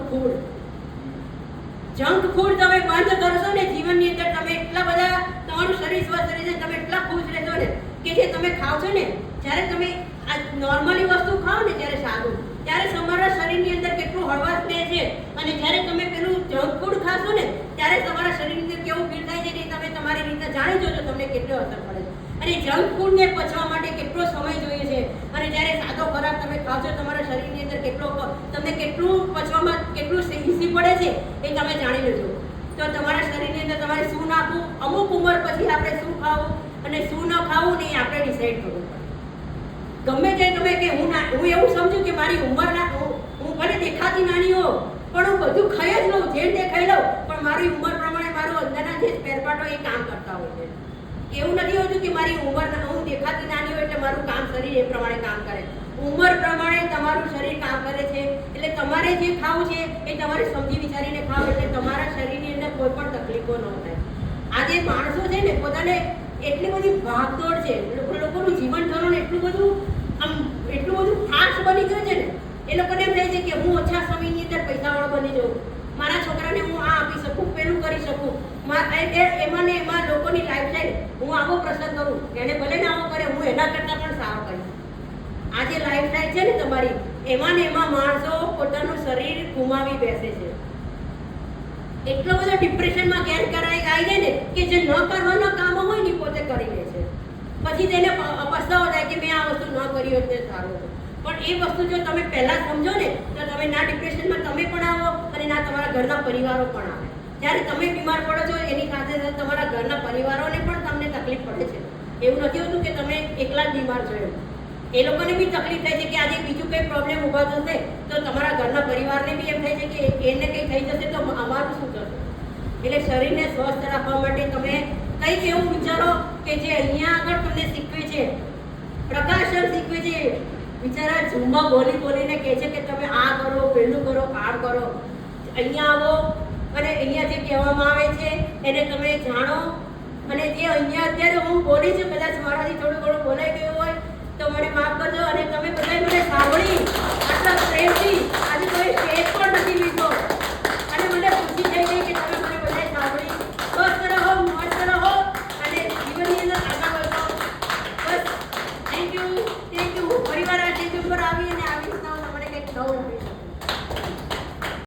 Speaker 1: ફૂડ તમે બંધ કરશો ને જીવનની અંદર, તમે એટલા બધા તમારું શરીર સ્વસ્થ રહેશે, તમે એટલા ખુશ રહેશો ને કે જે તમે ખાવ છો ને, જ્યારે તમે આ નોર્મલી વસ્તુ ખાઓ ને ત્યારે સારું, ત્યારે તમારા શરીરની અંદર કેટલું હળવાશ રહે છે. અને જ્યારે તમે પેલું જંક ફૂડ ખાશો ને ત્યારે તમારા શરીરની અંદર કેવું ફીલ થાય છે એ તમે તમારી રીતે જાણી જોજો તમને કેટલો અસર પડે છે. અને જંક ફૂડને પચવા માટે કેટલો સમય જોઈએ છે, અને જ્યારે સાદો ખોરાક તમે ખાવ છો તમારા શરીરની અંદર તમને કેટલું પચવામાં કેટલું ઇઝી પડે છે એ તમે જાણી લેજો. તો તમારા શરીરની અંદર તમારે શું નાખવું, અમુક ઉંમર પછી આપણે શું ખાવું અને શું ન ખાવું ને એ આપણે ડિસાઈડ કરવું પડે. ગમે તે તમે કે હું એવું સમજુ કે મારી ઉંમર હું ભલે દેખાતી નાની હો પણ હું બધું ખાઈ જ લઉં, જેમ તે ખાઈ લઉં, પણ મારી ઉંમર પ્રમાણે મારું અંદરના જે સ્પેરપાર્ટો એ કામ કરતા હોય છે. એવું નથી હોતું કે મારી ઉંમર હું દેખાતી નાની હોય એટલે મારું કામ શરીર એ પ્રમાણે કામ કરે. ઉંમર પ્રમાણે તમારું શરીર કામ કરે છે. એટલે તમારે જે ખાવું છે એ તમારે સમજી વિચારીને ખાવ એટલે તમારા શરીરની અંદર કોઈ પણ તકલીફો ન થાય. આજે માણસો છે ને પોતાને એટલી બધી ભાગદોડ છે, લોકોનું જીવન ધોરણ એટલું બધું ફાસ્ટ બની ગયું છે ને, એ લોકોને એમ થાય છે કે હું ઓછા સમયની અંદર પૈસાવાળો બની જાઉં, મારા છોકરાને હું આ આપી શકું, પેલું કરી શકું. એમાં ને એમાં લોકોની લાઈફસ્ટાઈલ, હું આવો પ્રસંગ કરું, એને ભલે ને આવો કરે, હું એના કરતાં પણ સારો કરીશ. આ જે લાઈફસ્ટાઈલ છે ને તમારી, એમાં ને એમાં માણસો પોતાનું શરીર ગુમાવી બેસે છે. એટલો બધો ડિપ્રેશનમાં ગેર કરાઈ આવી જાય ને કે જે ન કરવાના કામો હોય ને પોતે કરી લે છે. પછી તેને પસ્તાવો થાય કે મેં આ વસ્તુ ન કરી હોત તે સારું હતું. પણ એ વસ્તુ જો તમે પહેલા સમજો ને તો તમે ના ડિપ્રેશનમાં તમે પણ આવો અને ના તમારા ઘરના પરિવારો પણ આવે. જ્યારે તમે બીમાર પડો છો એની સાથે સાથે તમારા ઘરના પરિવારોને પણ તમને તકલીફ પડે છે. એવું નથી હોતું કે તમે એકલા જ બીમાર છો. એ લોકોને બી તકલીફ થાય છે કે આજે બીજું કંઈ પ્રોબ્લેમ ઊભા થશે તો તમારા ઘરના પરિવારને બી એમ થાય છે કે એને કંઈ થઈ જશે તો અમારું શું થશે. એટલે શરીરને સ્વસ્થ રાખવા માટે તમે કંઈક એવું વિચારો કે જે અહીંયા આગળ તમને શીખવે છે, પ્રકાશન શીખવે છે. બિચારા ઝૂમમાં બોલીને કહે છે કે તમે આ કરો, પેલું કરો, આ કરો. અહીંયા આવો અને અહીંયા જે કહેવામાં આવે છે એને તમે જાણો. અને જે અહીંયા અત્યારે હું બોલી છું કદાચ મારાથી થોડું ઘણું બોલાઈ ગયું હોય તો મને માફ કરજો. અને તમે બધાએ મને સાંભળી આટલા પ્રેમથી, આજે કોઈ સ્ટેજ પણ નથી લીધો અને મને ખુશી થઈ ગઈ કે તમે મને બધાએ સાંભળી. સ્વસ્થ રહો, મસ્ત રહો અને જીવનની અંદર આગળ વધો. બસ થેન્ક યુ. હું ફરીવાર આ સ્ટેજ ઉપર આવી અને આવી રીતના તમને કંઈક નવું